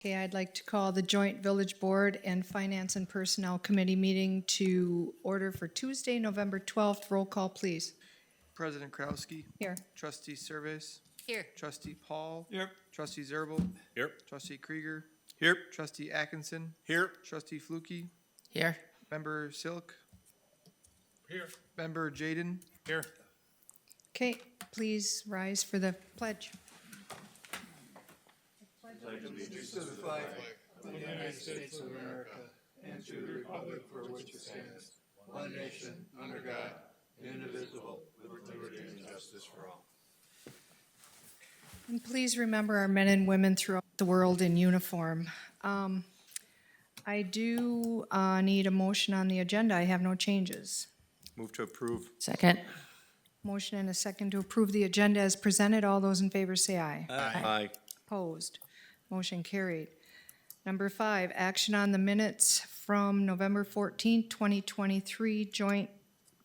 Okay, I'd like to call the Joint Village Board and Finance and Personnel Committee meeting to order for Tuesday, November 12th. Roll call, please. President Krowski. Here. Trustee Service. Here. Trustee Paul. Here. Trustee Zerbal. Here. Trustee Krieger. Here. Trustee Atkinson. Here. Trustee Flukie. Here. Member Silk. Here. Member Jaden. Here. Okay, please rise for the pledge. Allegiance to the flag of the United States of America and to the republic for which it stands, one nation, under God, indivisible, with liberty and justice for all. And please remember our men and women throughout the world in uniform. I do need a motion on the agenda. I have no changes. Move to approve. Second. Motion and a second to approve the agenda as presented. All those in favor say aye. Aye. Opposed? Motion carried. Number 5, action on the minutes from November 14th, 2023 Joint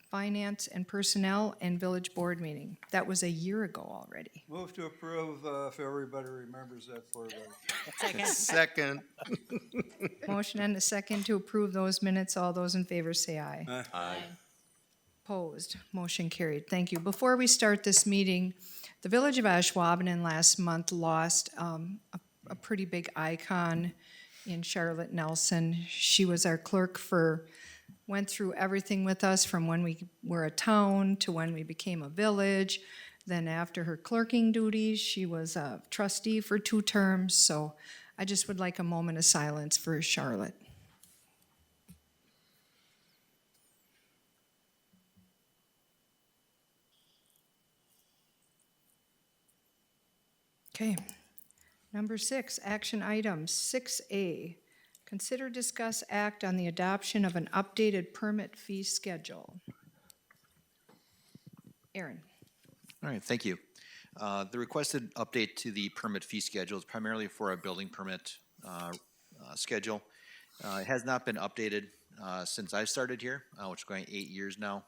Finance and Personnel and Village Board meeting. That was a year ago already. Move to approve if everybody remembers that for the. Second. Second. Motion and a second to approve those minutes. All those in favor say aye. Aye. Opposed? Motion carried. Thank you. Before we start this meeting, the Village of Ashwaubenon last month lost a pretty big icon in Charlotte Nelson. She was our clerk went through everything with us from when we were a town to when we became a village. Then after her clerking duties, she was a trustee for 2 terms. So I just would like a moment of silence for Charlotte. Okay. Number 6, action items. 6A, consider, discuss, act on the adoption of an updated permit fee schedule. Aaron. All right, thank you. The requested update to the permit fee schedule is primarily for a building permit schedule. It has not been updated since I started here, which is going 8 years now.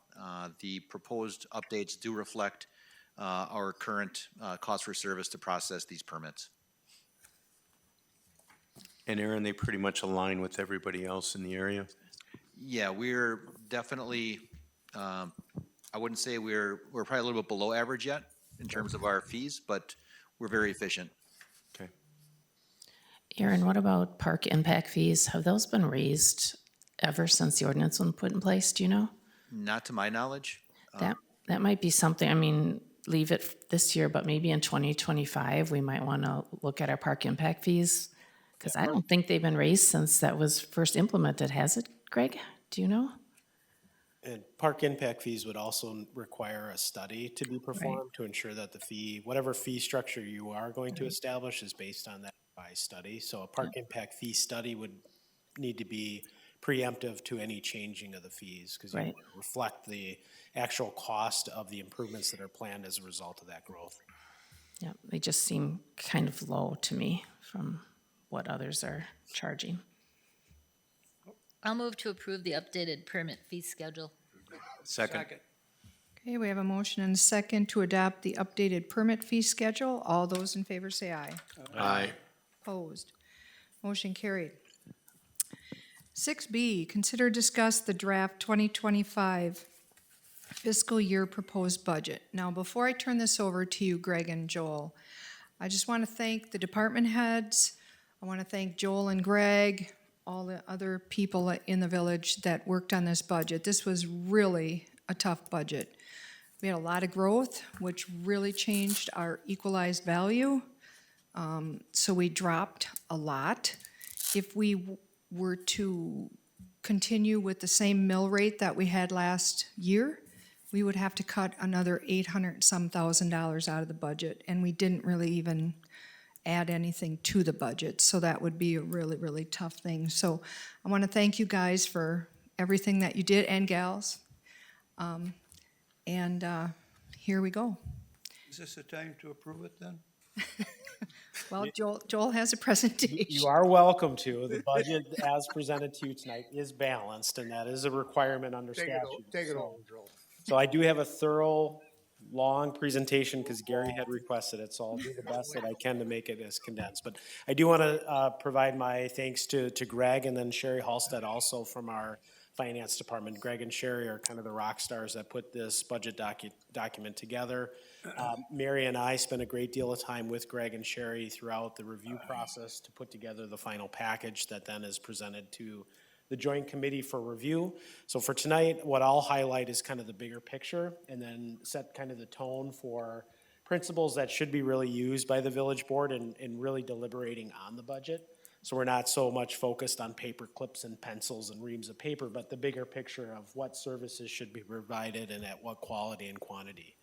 The proposed updates do reflect our current cost for service to process these permits. And Aaron, they pretty much align with everybody else in the area? Yeah, we're definitely, I wouldn't say we're probably a little bit below average yet in terms of our fees, but we're very efficient. Okay. Aaron, what about park impact fees? Have those been raised ever since the ordinance was put in place? Do you know? Not to my knowledge. That might be something, I mean, leave it this year, but maybe in 2025, we might want to look at our park impact fees. Because I don't think they've been raised since that was first implemented, has it, Greg? Do you know? And park impact fees would also require a study to be performed to ensure that the fee, whatever fee structure you are going to establish is based on that by study. So a park impact fee study would need to be preemptive to any changing of the fees because you reflect the actual cost of the improvements that are planned as a result of that growth. Yeah, they just seem kind of low to me from what others are charging. I'll move to approve the updated permit fee schedule. Second. Okay, we have a motion and a second to adopt the updated permit fee schedule. All those in favor say aye. Aye. Opposed? Motion carried. 6B, consider, discuss the draft 2025 fiscal year proposed budget. Now, before I turn this over to you, Greg and Joel, I just want to thank the department heads. I want to thank Joel and Greg, all the other people in the village that worked on this budget. This was really a tough budget. We had a lot of growth, which really changed our equalized value. So we dropped a lot. If we were to continue with the same mill rate that we had last year, we would have to cut another $800-some-thousand out of the budget, and we didn't really even add anything to the budget, so that would be a really, really tough thing. So I want to thank you guys for everything that you did, and gals. Here we go. Is this the time to approve it then? Well, Joel has a presentation. You are welcome to. The budget as presented to you tonight is balanced, and that is a requirement under statute. Take it over, Joel. So I do have a thorough long presentation because Gary had requested it, so I'll do the best that I can to make it as condensed. But I do want to provide my thanks to Greg and then Sherry Halstead also from our finance department. Greg and Sherry are kind of the rock stars that put this budget document together. Mary and I spent a great deal of time with Greg and Sherry throughout the review process to put together the final package that then is presented to the joint committee for review. So for tonight, what I'll highlight is kind of the bigger picture and then set kind of the tone for principles that should be really used by the village board in really deliberating on the budget. So we're not so much focused on paper clips and pencils and reams of paper, but the bigger picture of what services should be provided and at what quality and quantity.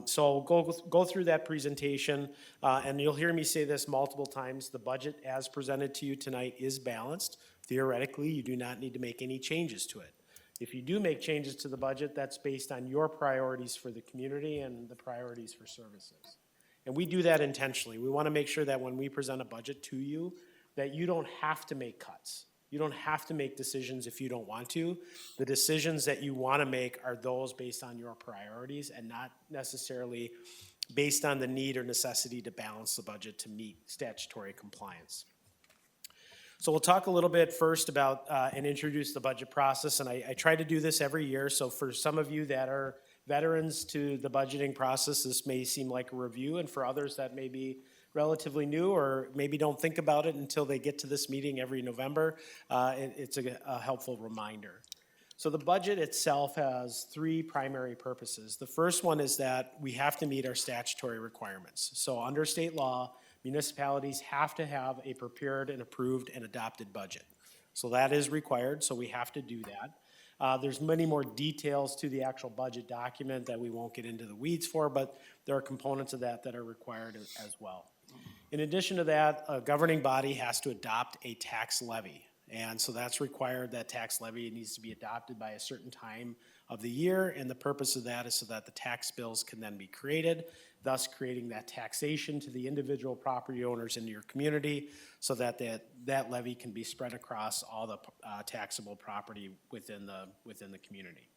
So go through that presentation, and you'll hear me say this multiple times. The budget as presented to you tonight is balanced. Theoretically, you do not need to make any changes to it. If you do make changes to the budget, that's based on your priorities for the community and the priorities for services. And we do that intentionally. We want to make sure that when we present a budget to you, that you don't have to make cuts. You don't have to make decisions if you don't want to. The decisions that you want to make are those based on your priorities and not necessarily based on the need or necessity to balance the budget to meet statutory compliance. So we'll talk a little bit first about and introduce the budget process, and I try to do this every year. So for some of you that are veterans to the budgeting process, this may seem like a review, and for others that may be relatively new or maybe don't think about it until they get to this meeting every November, it's a helpful reminder. So the budget itself has three primary purposes. The first one is that we have to meet our statutory requirements. So under state law, municipalities have to have a prepared and approved and adopted budget. So that is required, so we have to do that. There's many more details to the actual budget document that we won't get into the weeds for, but there are components of that that are required as well. In addition to that, a governing body has to adopt a tax levy. And so that's required. That tax levy needs to be adopted by a certain time of the year, and the purpose of that is so that the tax bills can then be created, thus creating that taxation to the individual property owners in your community so that that levy can be spread across all the taxable property within the community.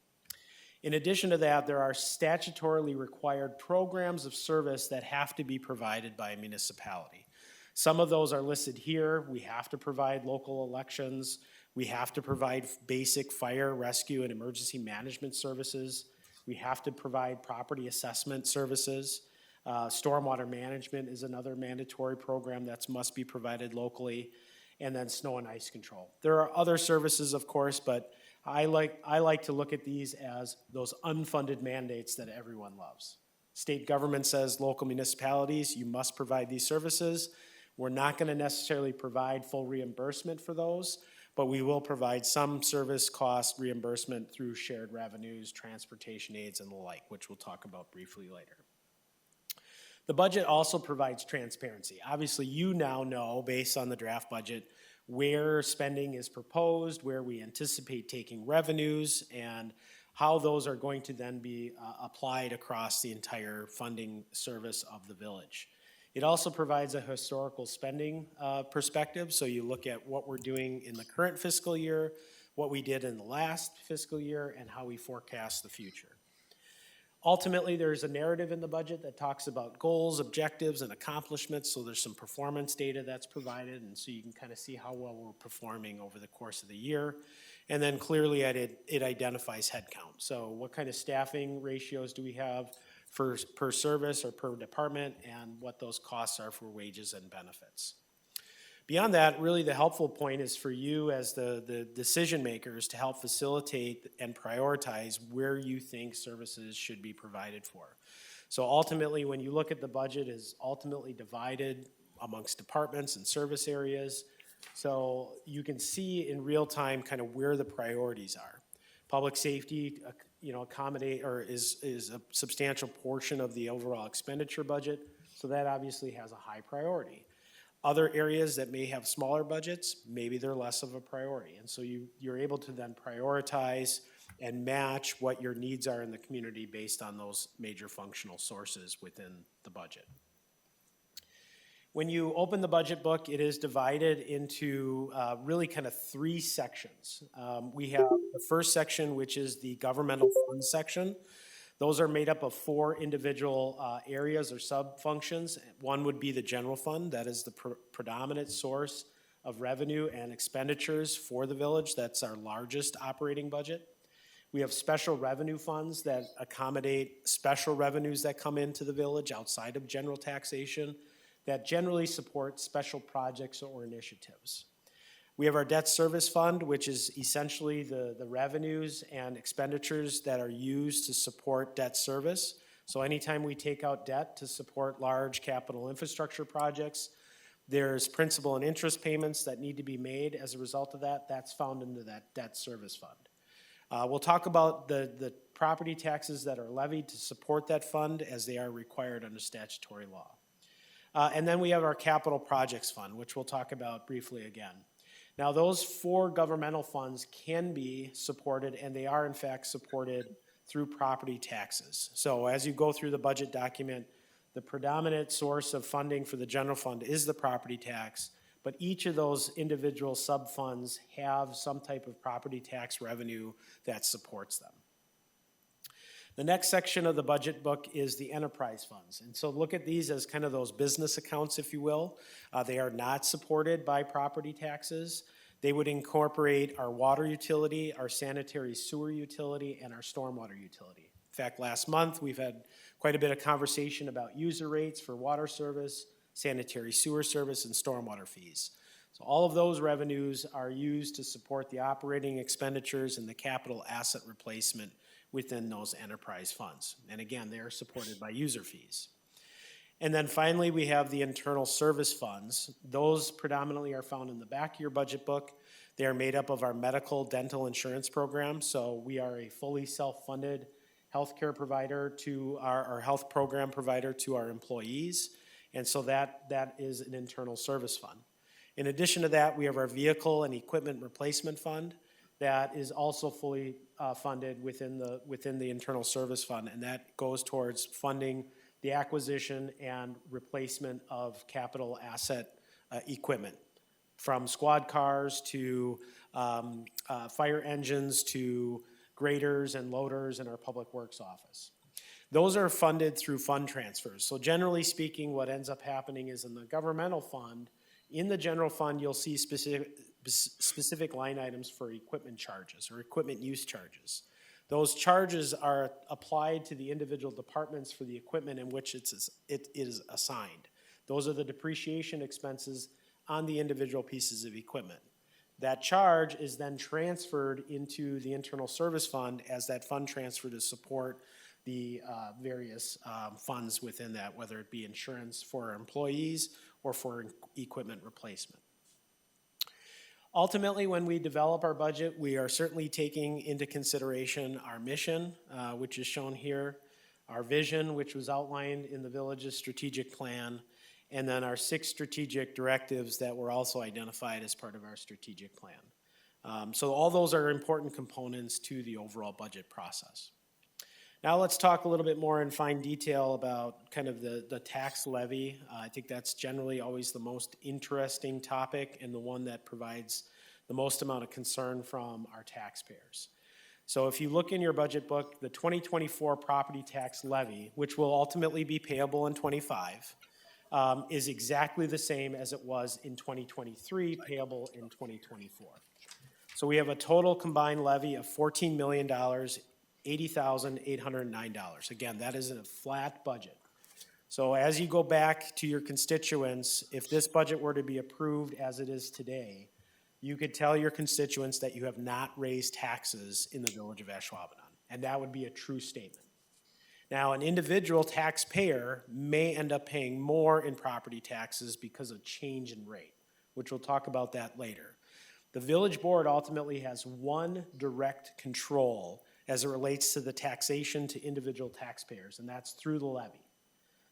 In addition to that, there are statutorily required programs of service that have to be provided by a municipality. Some of those are listed here. We have to provide local elections. We have to provide basic fire, rescue, and emergency management services. We have to provide property assessment services. Stormwater management is another mandatory program that must be provided locally. And then snow and ice control. There are other services, of course, but I like to look at these as those unfunded mandates that everyone loves. State government says local municipalities, you must provide these services. We're not going to necessarily provide full reimbursement for those, but we will provide some service cost reimbursement through shared revenues, transportation aids, and the like, which we'll talk about briefly later. The budget also provides transparency. Obviously, you now know, based on the draft budget, where spending is proposed, where we anticipate taking revenues, and how those are going to then be applied across the entire funding service of the village. It also provides a historical spending perspective, so you look at what we're doing in the current fiscal year, what we did in the last fiscal year, and how we forecast the future. Ultimately, there's a narrative in the budget that talks about goals, objectives, and accomplishments, so there's some performance data that's provided, and so you can kind of see how well we're performing over the course of the year. And then clearly it identifies headcount. So what kind of staffing ratios do we have per service or per department, and what those costs are for wages and benefits. Beyond that, really the helpful point is for you as the decision makers to help facilitate and prioritize where you think services should be provided for. So ultimately, when you look at the budget, is ultimately divided amongst departments and service areas. So you can see in real time kind of where the priorities are. Public safety, accommodate or is a substantial portion of the overall expenditure budget. So that obviously has a high priority. Other areas that may have smaller budgets, maybe they're less of a priority. And so you're able to then prioritize and match what your needs are in the community based on those major functional sources within the budget. When you open the budget book, it is divided into really kind of three sections. We have the first section, which is the governmental funds section. Those are made up of 4 individual areas or sub-functions. One would be the general fund. That is the predominant source of revenue and expenditures for the village. That's our largest operating budget. We have special revenue funds that accommodate special revenues that come into the village outside of general taxation that generally support special projects or initiatives. We have our debt service fund, which is essentially the revenues and expenditures that are used to support debt service. So anytime we take out debt to support large capital infrastructure projects, there's principal and interest payments that need to be made as a result of that. That's found into that debt service fund. We'll talk about the property taxes that are levied to support that fund as they are required under statutory law. And then we have our capital projects fund, which we'll talk about briefly again. Now, those 4 governmental funds can be supported, and they are in fact supported through property taxes. So as you go through the budget document, the predominant source of funding for the general fund is the property tax, but each of those individual sub-funds have some type of property tax revenue that supports them. The next section of the budget book is the enterprise funds. And so look at these as kind of those business accounts, if you will. They are not supported by property taxes. They would incorporate our water utility, our sanitary sewer utility, and our stormwater utility. In fact, last month, we've had quite a bit of conversation about user rates for water service, sanitary sewer service, and stormwater fees. So all of those revenues are used to support the operating expenditures and the capital asset replacement within those enterprise funds. And again, they are supported by user fees. And then finally, we have the internal service funds. Those predominantly are found in the back of your budget book. They are made up of our medical dental insurance program. So we are a fully self-funded healthcare provider to our health program provider to our employees. And so that is an internal service fund. In addition to that, we have our vehicle and equipment replacement fund that is also fully funded within the internal service fund, and that goes towards funding the acquisition and replacement of capital asset equipment, from squad cars to fire engines to graders and loaders in our public works office. Those are funded through fund transfers. So generally speaking, what ends up happening is in the governmental fund, in the general fund, you'll see specific line items for equipment charges or equipment use charges. Those charges are applied to the individual departments for the equipment in which it is assigned. Those are the depreciation expenses on the individual pieces of equipment. That charge is then transferred into the internal service fund as that fund transfer to support the various funds within that, whether it be insurance for our employees or for equipment replacement. Ultimately, when we develop our budget, we are certainly taking into consideration our mission, which is shown here, our vision, which was outlined in the village's strategic plan, and then our 6 strategic directives that were also identified as part of our strategic plan. So all those are important components to the overall budget process. Now let's talk a little bit more in fine detail about kind of the tax levy. I think that's generally always the most interesting topic and the one that provides the most amount of concern from our taxpayers. So if you look in your budget book, the 2024 property tax levy, which will ultimately be payable in '25, is exactly the same as it was in 2023, payable in 2024. So we have a total combined levy of $14 million, $80,809. Again, that is a flat budget. So as you go back to your constituents, if this budget were to be approved as it is today, you could tell your constituents that you have not raised taxes in the village of Ashwaubenon, and that would be a true statement. Now, an individual taxpayer may end up paying more in property taxes because of change in rate, which we'll talk about that later. The village board ultimately has one direct control as it relates to the taxation to individual taxpayers, and that's through the levy.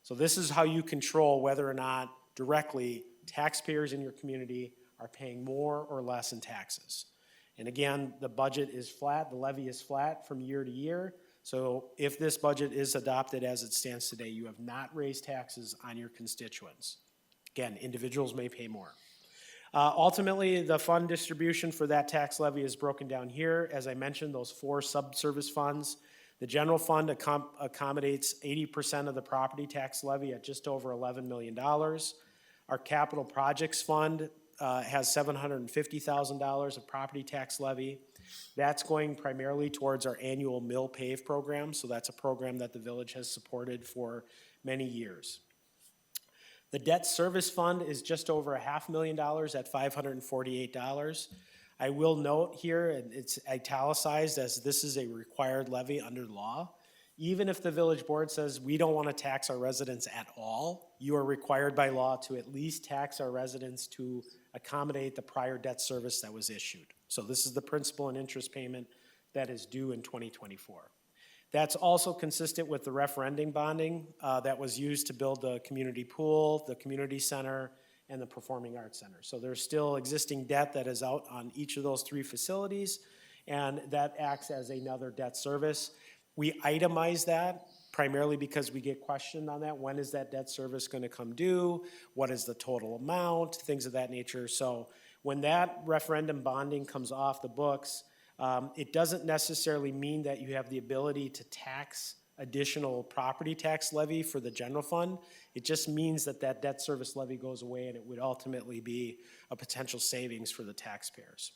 So this is how you control whether or not directly taxpayers in your community are paying more or less in taxes. And again, the budget is flat, the levy is flat from year to year. So if this budget is adopted as it stands today, you have not raised taxes on your constituents. Again, individuals may pay more. Ultimately, the fund distribution for that tax levy is broken down here. As I mentioned, those 4 subservice funds. The general fund accommodates 80% of the property tax levy at just over $11 million. Our capital projects fund has $750,000 of property tax levy. That's going primarily towards our annual mill pave program, so that's a program that the village has supported for many years. The debt service fund is just over $500,000 at $548. I will note here, and it's italicized as this is a required levy under law. Even if the village board says we don't want to tax our residents at all, you are required by law to at least tax our residents to accommodate the prior debt service that was issued. So this is the principal and interest payment that is due in 2024. That's also consistent with the referendum bonding that was used to build the community pool, the community center, and the Performing Arts Center. So there's still existing debt that is out on each of those three facilities, and that acts as another debt service. We itemize that primarily because we get questioned on that. When is that debt service going to come due? What is the total amount? Things of that nature. So when that referendum bonding comes off the books, it doesn't necessarily mean that you have the ability to tax additional property tax levy for the general fund. It just means that that debt service levy goes away, and it would ultimately be a potential savings for the taxpayers.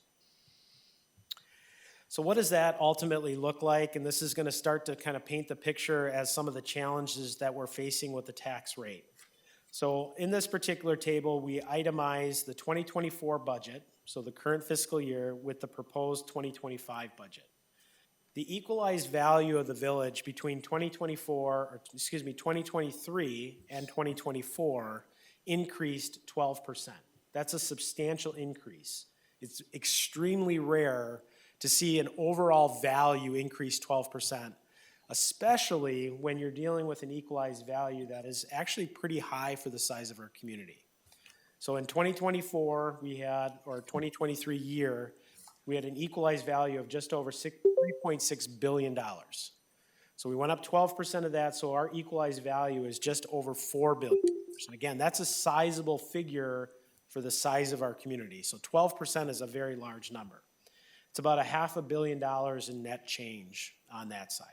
So what does that ultimately look like? And this is going to start to kind of paint the picture as some of the challenges that we're facing with the tax rate. So in this particular table, we itemize the 2024 budget, so the current fiscal year, with the proposed 2025 budget. The equalized value of the village between 2023 and 2024 increased 12%. That's a substantial increase. It's extremely rare to see an overall value increase 12%, especially when you're dealing with an equalized value that is actually pretty high for the size of our community. So in 2024, we had, or 2023 year, we had an equalized value of just over $3.6 billion. So we went up 12% of that, so our equalized value is just over $4 billion. And again, that's a sizable figure for the size of our community. So 12% is a very large number. It's about $500 million in net change on that side.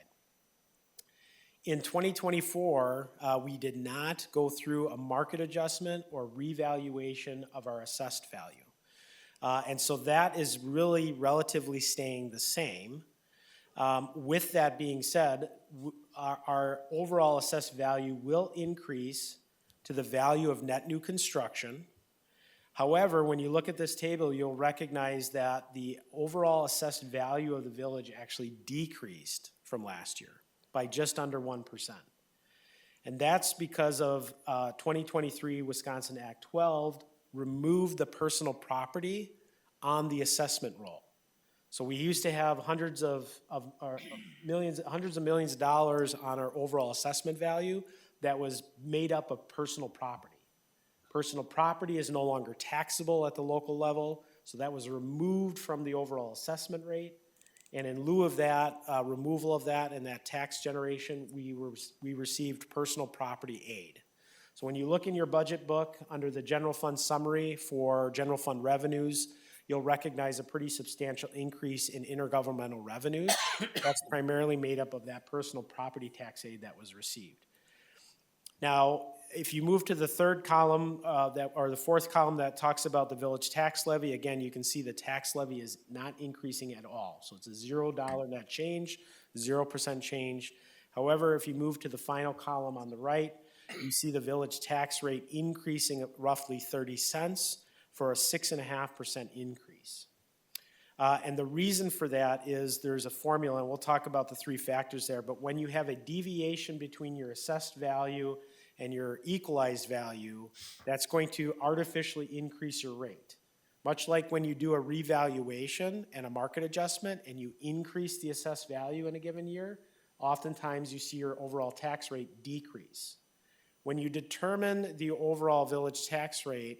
In 2024, we did not go through a market adjustment or revaluation of our assessed value. And so that is really relatively staying the same. With that being said, our overall assessed value will increase to the value of net new construction. However, when you look at this table, you'll recognize that the overall assessed value of the village actually decreased from last year by just under 1%. And that's because of 2023 Wisconsin Act 12 removed the personal property on the assessment roll. So we used to have hundreds of millions of dollars on our overall assessment value that was made up of personal property. Personal property is no longer taxable at the local level, so that was removed from the overall assessment rate. And in lieu of that, removal of that and that tax generation, we received personal property aid. So when you look in your budget book under the general fund summary for general fund revenues, you'll recognize a pretty substantial increase in intergovernmental revenues. That's primarily made up of that personal property tax aid that was received. Now, if you move to the third column, or the fourth column that talks about the village tax levy, again, you can see the tax levy is not increasing at all. So it's a $0 net change, 0% change. However, if you move to the final column on the right, you see the village tax rate increasing at roughly 30 cents for a 6.5% increase. And the reason for that is there's a formula, and we'll talk about the three factors there, but when you have a deviation between your assessed value and your equalized value, that's going to artificially increase your rate. Much like when you do a revaluation and a market adjustment and you increase the assessed value in a given year, oftentimes you see your overall tax rate decrease. When you determine the overall village tax rate,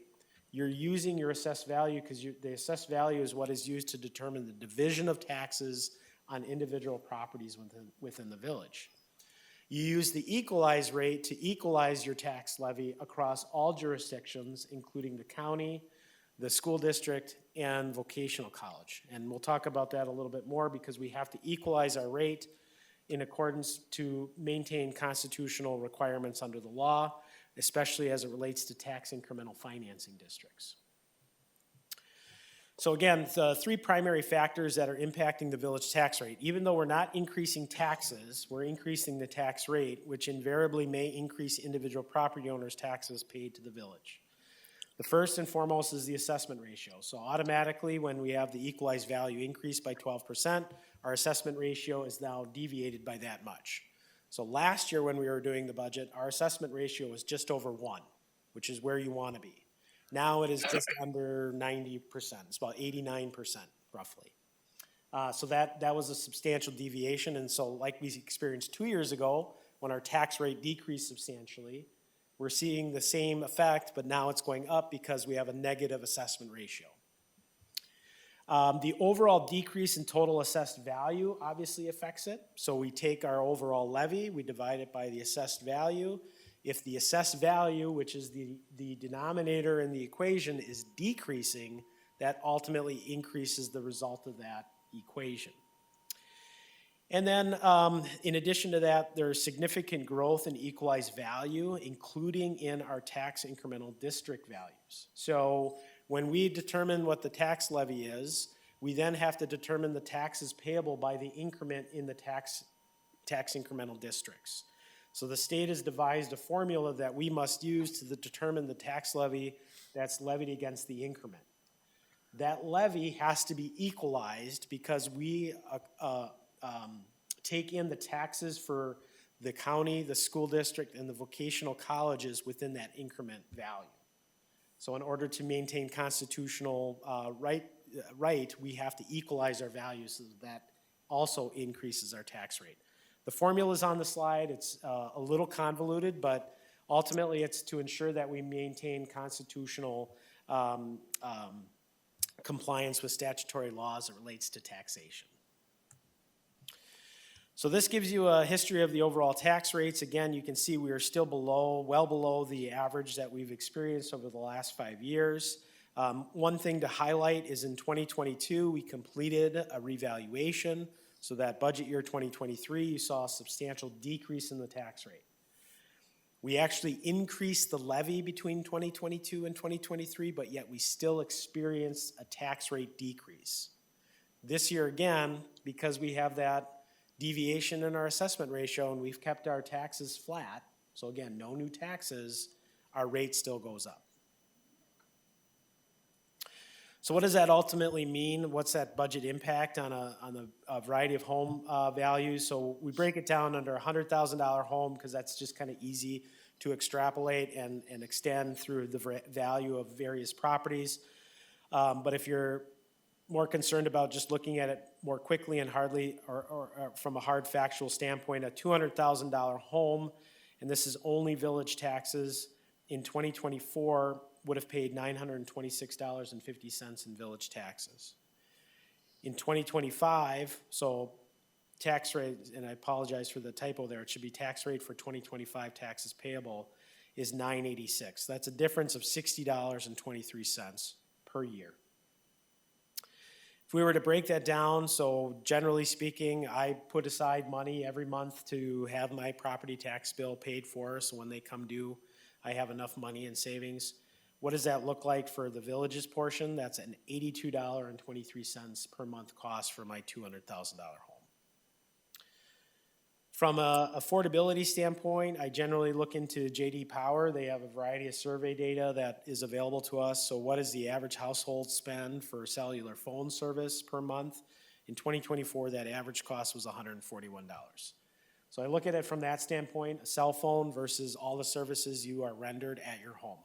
you're using your assessed value because the assessed value is what is used to determine the division of taxes on individual properties within the village. You use the equalized rate to equalize your tax levy across all jurisdictions, including the county, the school district, and vocational college. And we'll talk about that a little bit more because we have to equalize our rate in accordance to maintain constitutional requirements under the law, especially as it relates to tax incremental financing districts. So again, the three primary factors that are impacting the village tax rate, even though we're not increasing taxes, we're increasing the tax rate, which invariably may increase individual property owners' taxes paid to the village. The first and foremost is the assessment ratio. So automatically, when we have the equalized value increase by 12%, our assessment ratio is now deviated by that much. So last year when we were doing the budget, our assessment ratio was just over 1, which is where you want to be. Now it is just under 90%. It's about 89% roughly. So that was a substantial deviation. And so like we experienced 2 years ago when our tax rate decreased substantially, we're seeing the same effect, but now it's going up because we have a negative assessment ratio. The overall decrease in total assessed value obviously affects it. So we take our overall levy, we divide it by the assessed value. If the assessed value, which is the denominator in the equation, is decreasing, that ultimately increases the result of that equation. And then in addition to that, there's significant growth in equalized value, including in our tax incremental district values. So when we determine what the tax levy is, we then have to determine the taxes payable by the increment in the tax incremental districts. So the state has devised a formula that we must use to determine the tax levy that's levied against the increment. That levy has to be equalized because we take in the taxes for the county, the school district, and the vocational colleges within that increment value. So in order to maintain constitutional right, we have to equalize our values so that also increases our tax rate. The formula is on the slide. It's a little convoluted, but ultimately it's to ensure that we maintain constitutional compliance with statutory laws as it relates to taxation. So this gives you a history of the overall tax rates. Again, you can see we are still well below the average that we've experienced over the last 5 years. One thing to highlight is in 2022, we completed a revaluation. So that budget year 2023, you saw a substantial decrease in the tax rate. We actually increased the levy between 2022 and 2023, but yet we still experienced a tax rate decrease. This year again, because we have that deviation in our assessment ratio and we've kept our taxes flat, so again, no new taxes, our rate still goes up. So what does that ultimately mean? What's that budget impact on a variety of home values? So we break it down under a $100,000 home because that's just kind of easy to extrapolate and extend through the value of various properties. But if you're more concerned about just looking at it more quickly and or from a hard factual standpoint, a $200,000 home, and this is only village taxes, in 2024 would have paid $926.50 in village taxes. In 2025, so tax rate, and I apologize for the typo there, it should be tax rate for 2025 taxes payable is $986. That's a difference of $60.23 per year. If we were to break that down, so generally speaking, I put aside money every month to have my property tax bill paid for, so when they come due, I have enough money in savings. What does that look like for the village's portion? That's an $82.23 per month cost for my $200,000 home. From an affordability standpoint, I generally look into J.D. Power. They have a variety of survey data that is available to us. So what is the average household spend for cellular phone service per month? In 2024, that average cost was $141. So I look at it from that standpoint, a cell phone versus all the services you are rendered at your home.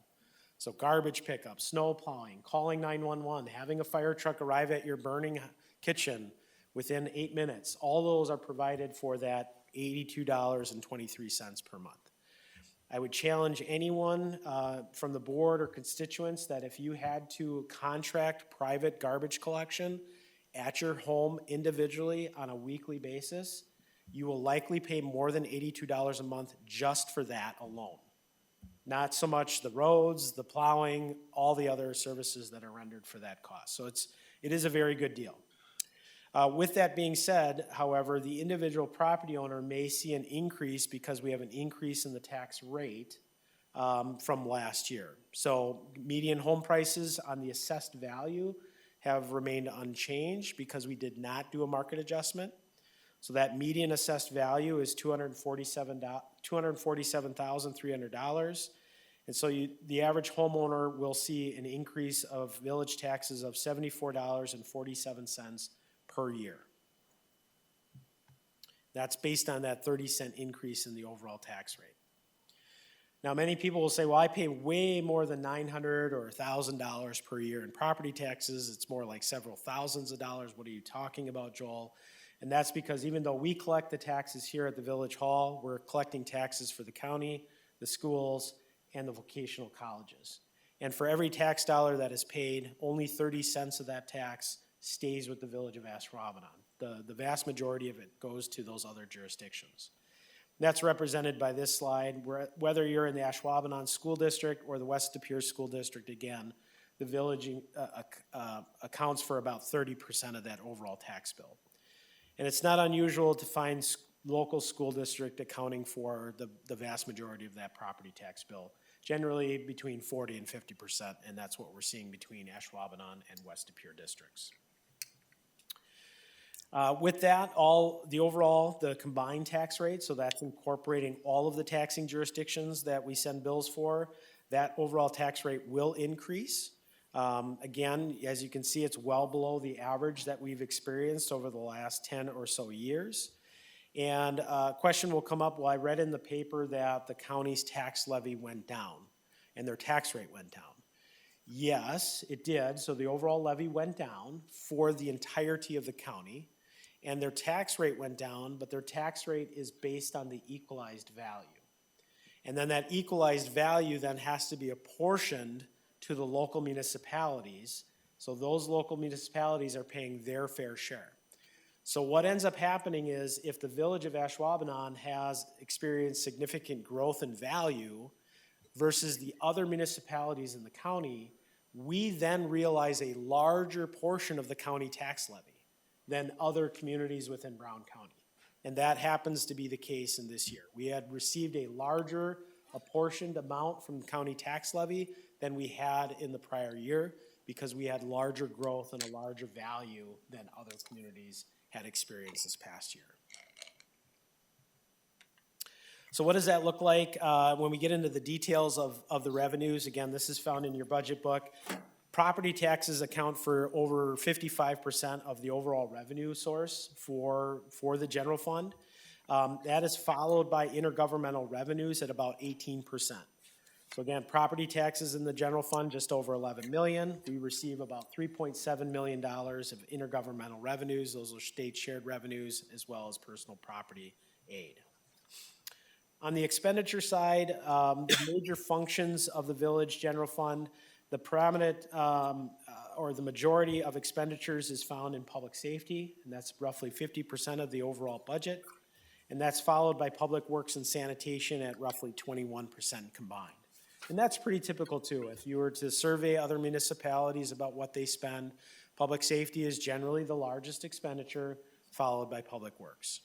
So garbage pickup, snow plowing, calling 911, having a fire truck arrive at your burning kitchen within 8 minutes. All those are provided for that $82.23 per month. I would challenge anyone from the board or constituents that if you had to contract private garbage collection at your home individually on a weekly basis, you will likely pay more than $82 a month just for that alone. Not so much the roads, the plowing, all the other services that are rendered for that cost. So it is a very good deal. With that being said, however, the individual property owner may see an increase because we have an increase in the tax rate from last year. So median home prices on the assessed value have remained unchanged because we did not do a market adjustment. So that median assessed value is $247,300. And so the average homeowner will see an increase of village taxes of $74.47 per year. That's based on that 30-cent increase in the overall tax rate. Now, many people will say, well, I pay way more than $900 or $1,000 per year in property taxes. It's more like several thousands of dollars. What are you talking about, Joel? And that's because even though we collect the taxes here at the Village Hall, we're collecting taxes for the county, the schools, and the vocational colleges. And for every tax dollar that is paid, only 30 cents of that tax stays with the Village of Ashwaubenon. The vast majority of it goes to those other jurisdictions. That's represented by this slide. Whether you're in the Ashwaubenon School District or the West De Pere School District, again, the village accounts for about 30% of that overall tax bill. And it's not unusual to find local school district accounting for the vast majority of that property tax bill, generally between 40 and 50%, and that's what we're seeing between Ashwaubenon and West De Pere districts. With that, the combined tax rate, so that's incorporating all of the taxing jurisdictions that we send bills for, that overall tax rate will increase. Again, as you can see, it's well below the average that we've experienced over the last 10 or so years. And a question will come up, well, I read in the paper that the county's tax levy went down and their tax rate went down. Yes, it did. So the overall levy went down for the entirety of the county, and their tax rate went down, but their tax rate is based on the equalized value. And then that equalized value then has to be apportioned to the local municipalities. So those local municipalities are paying their fair share. So what ends up happening is if the Village of Ashwaubenon has experienced significant growth in value versus the other municipalities in the county, we then realize a larger portion of the county tax levy than other communities within Brown County. And that happens to be the case in this year. We had received a larger apportioned amount from the county tax levy than we had in the prior year because we had larger growth and a larger value than other communities had experienced this past year. So what does that look like when we get into the details of the revenues? Again, this is found in your budget book. Property taxes account for over 55% of the overall revenue source for the general fund. That is followed by intergovernmental revenues at about 18%. So again, property taxes in the general fund, just over 11 million. We receive about $3.7 million of intergovernmental revenues. Those are state shared revenues as well as personal property aid. On the expenditure side, the major functions of the village general fund, the predominant or the majority of expenditures is found in public safety, and that's roughly 50% of the overall budget. And that's followed by public works and sanitation at roughly 21% combined. And that's pretty typical too. If you were to survey other municipalities about what they spend, public safety is generally the largest expenditure, followed by public works.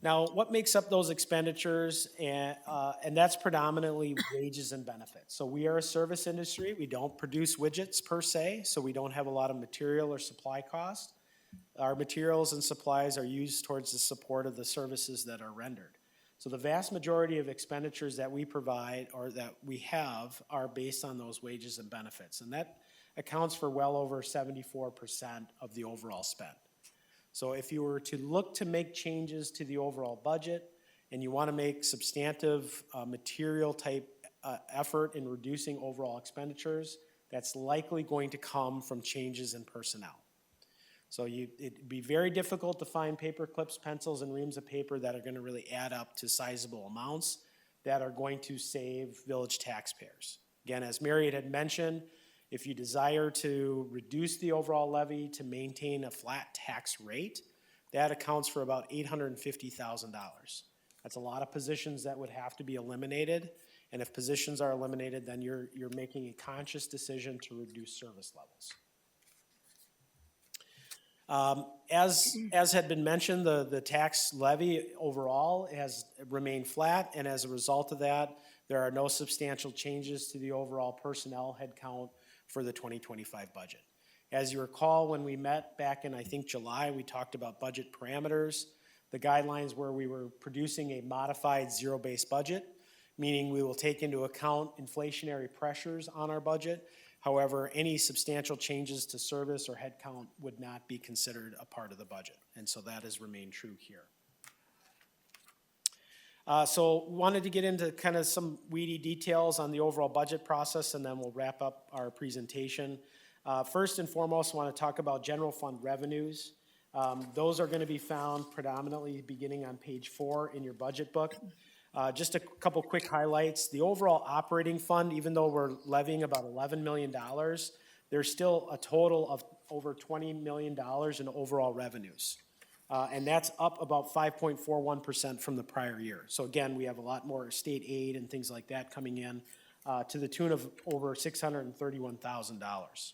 Now, what makes up those expenditures? And that's predominantly wages and benefits. So we are a service industry. We don't produce widgets per se, so we don't have a lot of material or supply cost. Our materials and supplies are used towards the support of the services that are rendered. So the vast majority of expenditures that we provide or that we have are based on those wages and benefits. And that accounts for well over 74% of the overall spend. So if you were to look to make changes to the overall budget and you want to make substantive material type effort in reducing overall expenditures, that's likely going to come from changes in personnel. So it'd be very difficult to find paper clips, pencils, and reams of paper that are going to really add up to sizable amounts that are going to save village taxpayers. Again, as Mary had mentioned, if you desire to reduce the overall levy to maintain a flat tax rate, that accounts for about $850,000. That's a lot of positions that would have to be eliminated. And if positions are eliminated, then you're making a conscious decision to reduce service levels. As had been mentioned, the tax levy overall has remained flat, and as a result of that, there are no substantial changes to the overall personnel headcount for the 2025 budget. As you recall, when we met back in, I think, July, we talked about budget parameters. The guidelines where we were producing a modified zero-based budget, meaning we will take into account inflationary pressures on our budget. However, any substantial changes to service or headcount would not be considered a part of the budget, and so that has remained true here. So wanted to get into kind of some weedy details on the overall budget process, and then we'll wrap up our presentation. First and foremost, I want to talk about general fund revenues. Those are going to be found predominantly beginning on page 4 in your budget book. Just a couple quick highlights. The overall operating fund, even though we're levying about $11 million, there's still a total of over $20 million in overall revenues. And that's up about 5.41% from the prior year. So again, we have a lot more state aid and things like that coming in to the tune of over $631,000.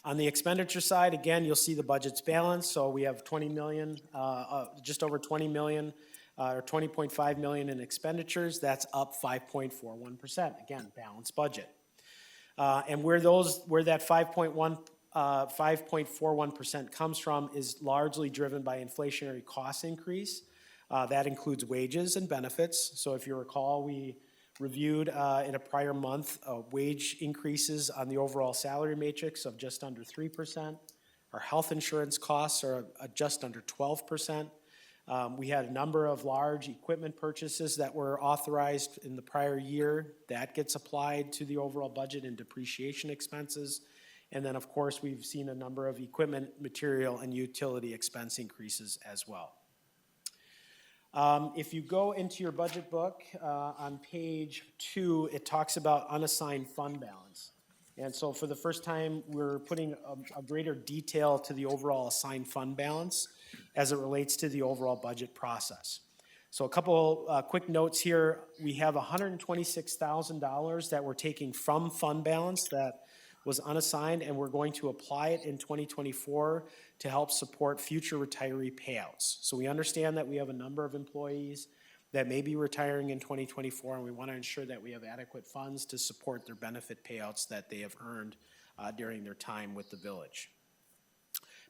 On the expenditure side, again, you'll see the budget's balanced. So we have 20 million, just over 20 million, or 20.5 million in expenditures. That's up 5.41%. Again, balanced budget. And where that 5.41% comes from is largely driven by inflationary cost increase. That includes wages and benefits. So if you recall, we reviewed in a prior month wage increases on the overall salary matrix of just under 3%. Our health insurance costs are just under 12%. We had a number of large equipment purchases that were authorized in the prior year. That gets applied to the overall budget and depreciation expenses. And then, of course, we've seen a number of equipment, material, and utility expense increases as well. If you go into your budget book on page 2, it talks about unassigned fund balance. And so for the first time, we're putting a greater detail to the overall assigned fund balance as it relates to the overall budget process. So a couple quick notes here. We have $126,000 that we're taking from fund balance that was unassigned, and we're going to apply it in 2024 to help support future retiree payouts. So we understand that we have a number of employees that may be retiring in 2024, and we want to ensure that we have adequate funds to support their benefit payouts that they have earned during their time with the village.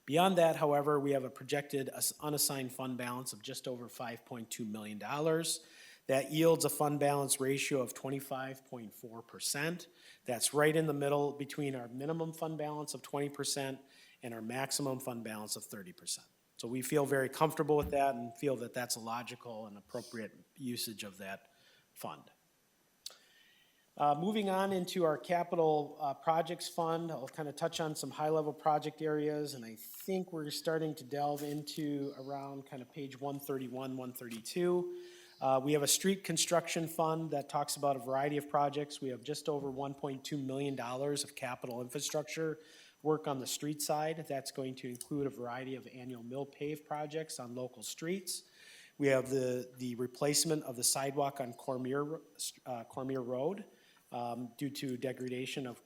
Beyond that, however, we have a projected unassigned fund balance of just over $5.2 million. That yields a fund balance ratio of 25.4%. That's right in the middle between our minimum fund balance of 20% and our maximum fund balance of 30%. So we feel very comfortable with that and feel that that's a logical and appropriate usage of that fund. Moving on into our capital projects fund, I'll kind of touch on some high-level project areas, and I think we're starting to delve into around kind of page 131, 132. We have a street construction fund that talks about a variety of projects. We have just over $1.2 million of capital infrastructure work on the street side. That's going to include a variety of annual mill pave projects on local streets. We have the replacement of the sidewalk on Cormier Road due to degradation of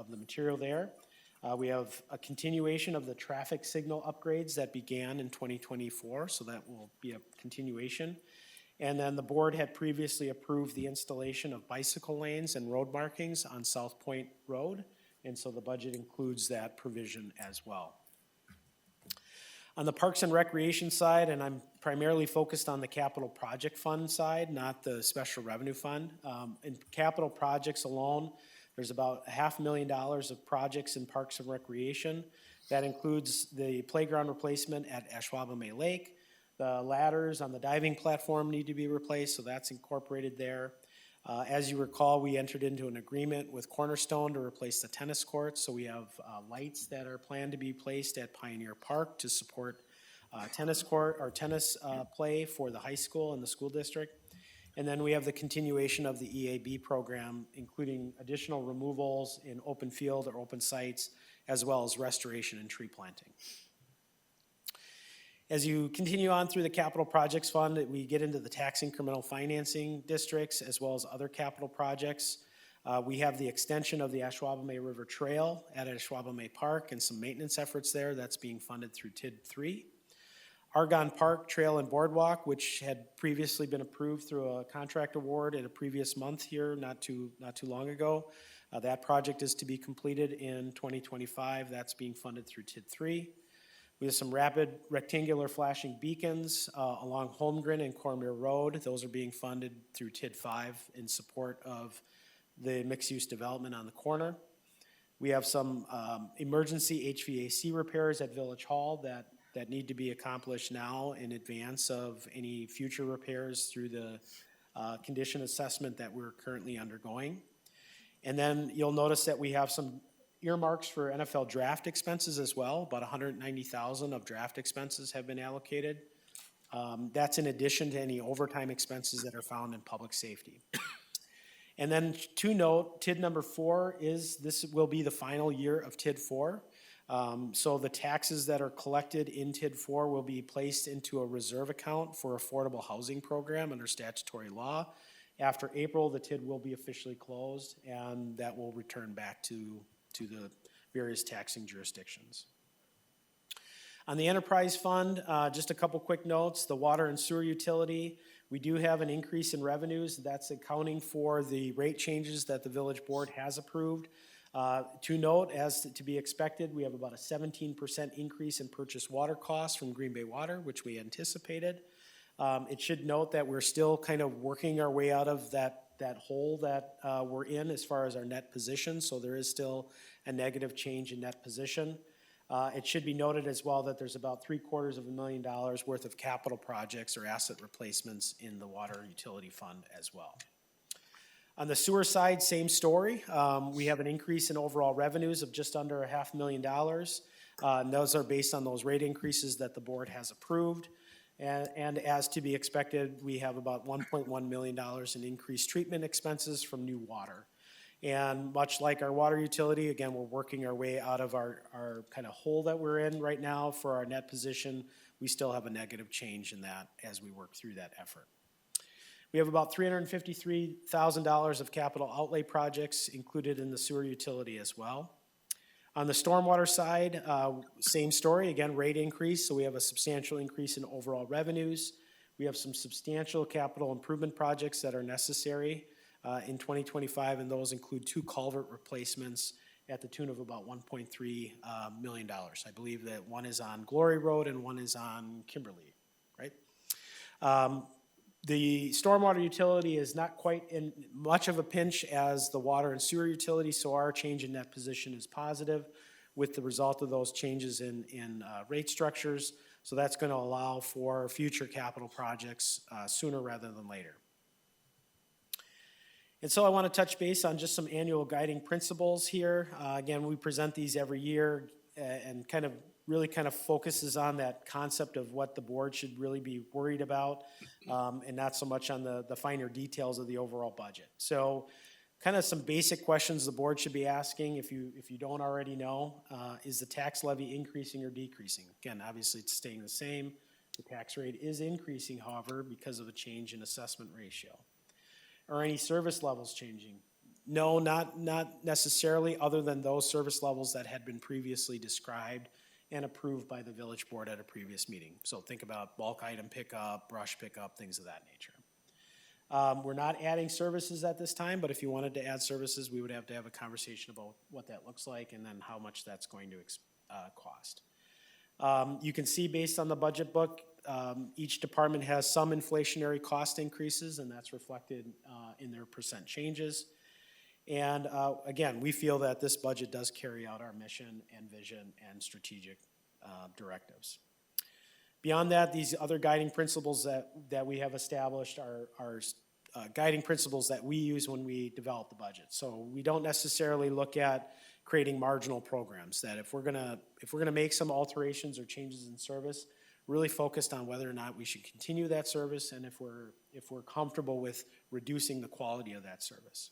the material there. We have a continuation of the traffic signal upgrades that began in 2024, so that will be a continuation. And then the board had previously approved the installation of bicycle lanes and road markings on South Point Road, and so the budget includes that provision as well. On the Parks and Recreation side, and I'm primarily focused on the capital project fund side, not the special revenue fund. In capital projects alone, there's about $500,000 of projects in Parks and Recreation. That includes the playground replacement at Ashwaubenon Lake. The ladders on the diving platform need to be replaced, so that's incorporated there. As you recall, we entered into an agreement with Cornerstone to replace the tennis courts, so we have lights that are planned to be placed at Pioneer Park to support tennis play for the high school and the school district. And then we have the continuation of the EAB program, including additional removals in open field or open sites, as well as restoration and tree planting. As you continue on through the capital projects fund, we get into the tax incremental financing districts as well as other capital projects. We have the extension of the Ashwaubenon River Trail at Ashwaubenon Park and some maintenance efforts there. That's being funded through TID 3. Argonne Park Trail and Boardwalk, which had previously been approved through a contract award in a previous month here, not too long ago. That project is to be completed in 2025. That's being funded through TID 3. We have some rapid rectangular flashing beacons along Holmgren and Cormier Road. Those are being funded through TID 5 in support of the mixed-use development on the corner. We have some emergency HVAC repairs at Village Hall that need to be accomplished now in advance of any future repairs through the condition assessment that we're currently undergoing. And then you'll notice that we have some earmarks for NFL draft expenses as well. About $190,000 of draft expenses have been allocated. That's in addition to any overtime expenses that are found in public safety. And then to note, TID number 4 this will be the final year of TID 4. So the taxes that are collected in TID 4 will be placed into a reserve account for affordable housing program under statutory law. After April, the TID will be officially closed, and that will return back to the various taxing jurisdictions. On the enterprise fund, just a couple quick notes. The water and sewer utility, we do have an increase in revenues. That's accounting for the rate changes that the village board has approved. To note, as to be expected, we have about a 17% increase in purchased water costs from Green Bay Water, which we anticipated. It should note that we're still kind of working our way out of that hole that we're in as far as our net position, so there is still a negative change in net position. It should be noted as well that there's about $750,000 worth of capital projects or asset replacements in the water utility fund as well. On the sewer side, same story. We have an increase in overall revenues of just under $500,000. And those are based on those rate increases that the board has approved. And as to be expected, we have about $1.1 million in increased treatment expenses from new water. And much like our water utility, again, we're working our way out of our kind of hole that we're in right now for our net position. We still have a negative change in that as we work through that effort. We have about $353,000 of capital outlay projects included in the sewer utility as well. On the stormwater side, same story, again, rate increase, so we have a substantial increase in overall revenues. We have some substantial capital improvement projects that are necessary in 2025, and those include 2 culvert replacements at the tune of about $1.3 million. I believe that one is on Glory Road and one is on Kimberly, right? The stormwater utility is not quite in much of a pinch as the water and sewer utility, so our change in that position is positive with the result of those changes in rate structures. So that's going to allow for future capital projects sooner rather than later. And so I want to touch base on just some annual guiding principles here. Again, we present these every year and really focuses on that concept of what the board should really be worried about and not so much on the finer details of the overall budget. So kind of some basic questions the board should be asking if you don't already know. Is the tax levy increasing or decreasing? Again, obviously it's staying the same. The tax rate is increasing, however, because of a change in assessment ratio. Are any service levels changing? No, not necessarily, other than those service levels that had been previously described and approved by the village board at a previous meeting. So think about bulk item pickup, brush pickup, things of that nature. We're not adding services at this time, but if you wanted to add services, we would have to have a conversation about what that looks like and then how much that's going to cost. You can see based on the budget book, each department has some inflationary cost increases, and that's reflected in their percent changes. And again, we feel that this budget does carry out our mission and vision and strategic directives. Beyond that, these other guiding principles that we have established are guiding principles that we use when we develop the budget. So we don't necessarily look at creating marginal programs, that if we're gonna make some alterations or changes in service, really focused on whether or not we should continue that service and if we're comfortable with reducing the quality of that service.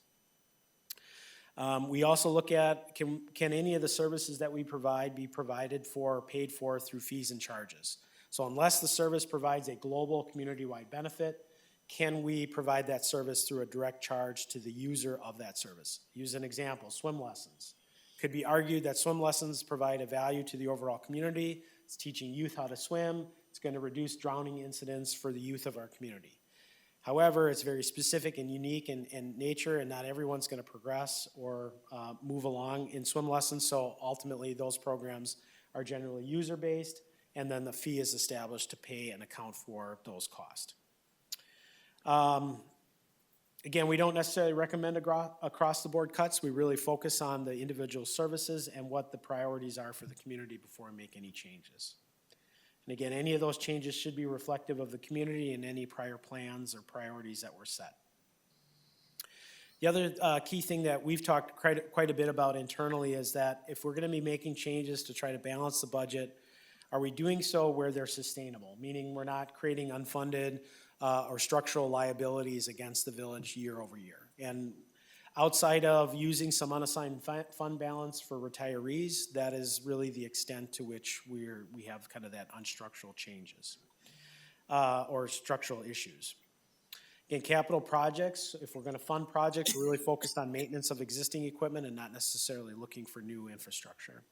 We also look at can any of the services that we provide be provided for or paid for through fees and charges. So unless the service provides a global community-wide benefit, can we provide that service through a direct charge to the user of that service? Use an example, swim lessons. Could be argued that swim lessons provide a value to the overall community. It's teaching youth how to swim. It's going to reduce drowning incidents for the youth of our community. However, it's very specific and unique in nature, and not everyone's going to progress or move along in swim lessons. So ultimately, those programs are generally user-based, and then the fee is established to pay and account for those costs. Again, we don't necessarily recommend across-the-board cuts. We really focus on the individual services and what the priorities are for the community before we make any changes. And again, any of those changes should be reflective of the community and any prior plans or priorities that were set. The other key thing that we've talked quite a bit about internally is that if we're going to be making changes to try to balance the budget, are we doing so where they're sustainable? Meaning we're not creating unfunded or structural liabilities against the village year over year. And outside of using some unassigned fund balance for retirees, that is really the extent to which we have kind of that unstructural changes or structural issues. In capital projects, if we're going to fund projects, we're really focused on maintenance of existing equipment and not necessarily looking for new infrastructure.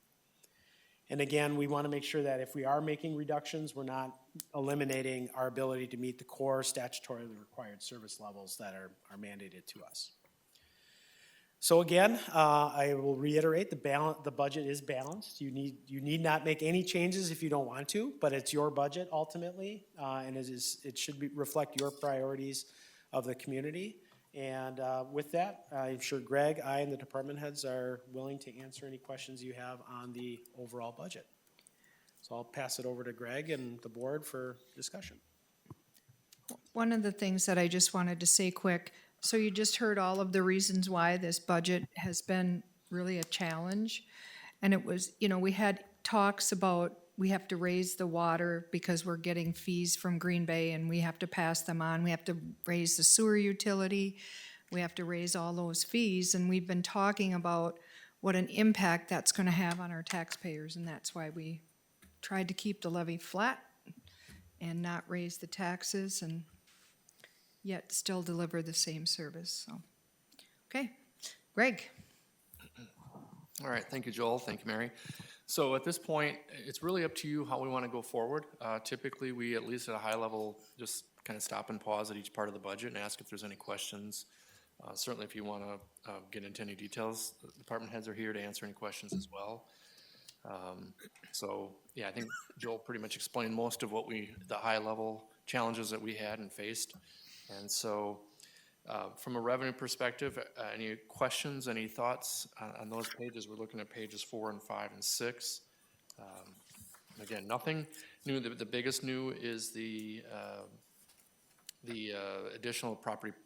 And again, we want to make sure that if we are making reductions, we're not eliminating our ability to meet the core statutorily required service levels that are mandated to us. So again, I will reiterate, the budget is balanced. You need not make any changes if you don't want to, but it's your budget ultimately, and it should reflect your priorities of the community. And with that, I'm sure Greg, I, and the department heads are willing to answer any questions you have on the overall budget. So I'll pass it over to Greg and the board for discussion. One of the things that I just wanted to say quick, so you just heard all of the reasons why this budget has been really a challenge. And it was, we had talks about we have to raise the water because we're getting fees from Green Bay and we have to pass them on. We have to raise the sewer utility. We have to raise all those fees. And we've been talking about what an impact that's going to have on our taxpayers. And that's why we tried to keep the levy flat and not raise the taxes and yet still deliver the same service. So, okay, Greg. All right, thank you, Joel. Thank you, Mary. So at this point, it's really up to you how we want to go forward. Typically, we, at least at a high level, just kind of stop and pause at each part of the budget and ask if there's any questions. Certainly, if you want to get into any details, the department heads are here to answer any questions as well. So, yeah, I think Joel pretty much explained most of the high-level challenges that we had and faced. And so, from a revenue perspective, any questions, any thoughts on those pages? We're looking at pages 4 and 5 and 6. Again, nothing new. The biggest new is the additional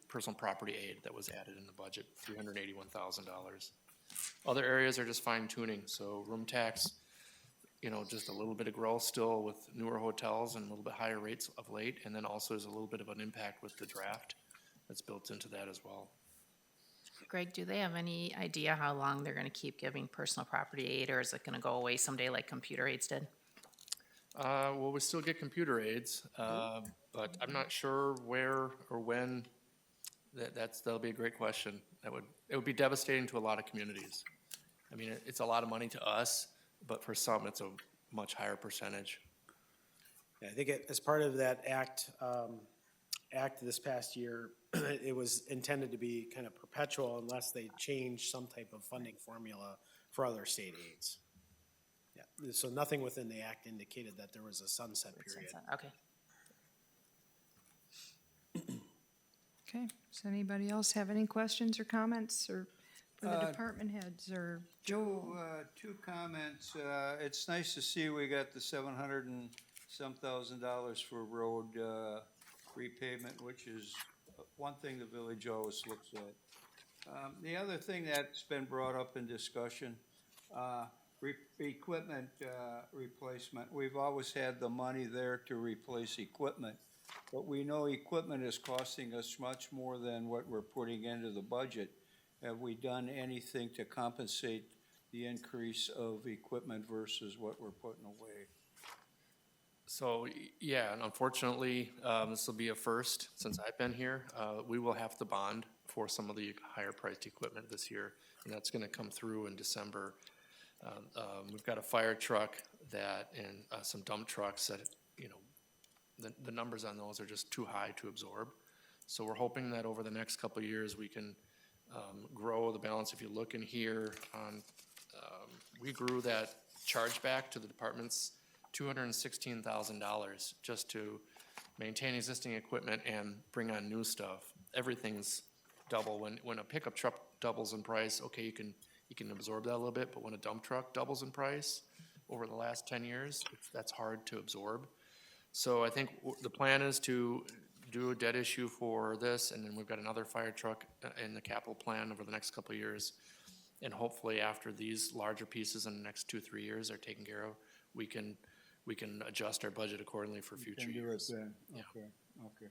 personal property aid that was added in the budget, $381,000. Other areas are just fine tuning. So room tax, just a little bit of growth still with newer hotels and a little bit higher rates of late. And then also there's a little bit of an impact with the draft that's built into that as well. Greg, do they have any idea how long they're going to keep giving personal property aid, or is it going to go away someday like computer aids did? Well, we still get computer aids, but I'm not sure where or when. That'll be a great question. It would be devastating to a lot of communities. I mean, it's a lot of money to us, but for some, it's a much higher percentage. Yeah, I think as part of that act this past year, it was intended to be kind of perpetual unless they change some type of funding formula for other state aids. Yeah, so nothing within the act indicated that there was a sunset period. Okay. Okay, does anybody else have any questions or comments or for the department heads or Joel? Two comments. It's nice to see we got the $700 and some thousand for road repavement, which is one thing the village always looks at. The other thing that's been brought up in discussion, equipment replacement. We've always had the money there to replace equipment, but we know equipment is costing us much more than what we're putting into the budget. Have we done anything to compensate the increase of equipment versus what we're putting away? So, yeah, and unfortunately, this will be a first since I've been here. We will have to bond for some of the higher priced equipment this year, and that's gonna come through in December. We've got a fire truck and some dump trucks that, you know, the numbers on those are just too high to absorb. So we're hoping that over the next couple of years, we can grow the balance. If you look in here we grew that chargeback to the departments $216,000 just to maintain existing equipment and bring on new stuff. Everything's double. When a pickup truck doubles in price, okay, you can absorb that a little bit, but when a dump truck doubles in price over the last 10 years, that's hard to absorb. So I think the plan is to do a debt issue for this, and then we've got another fire truck in the capital plan over the next couple of years. And hopefully after these larger pieces in the next 2-3 years are taken care of, we can adjust our budget accordingly for future Can do it years. then, Yeah. okay, okay.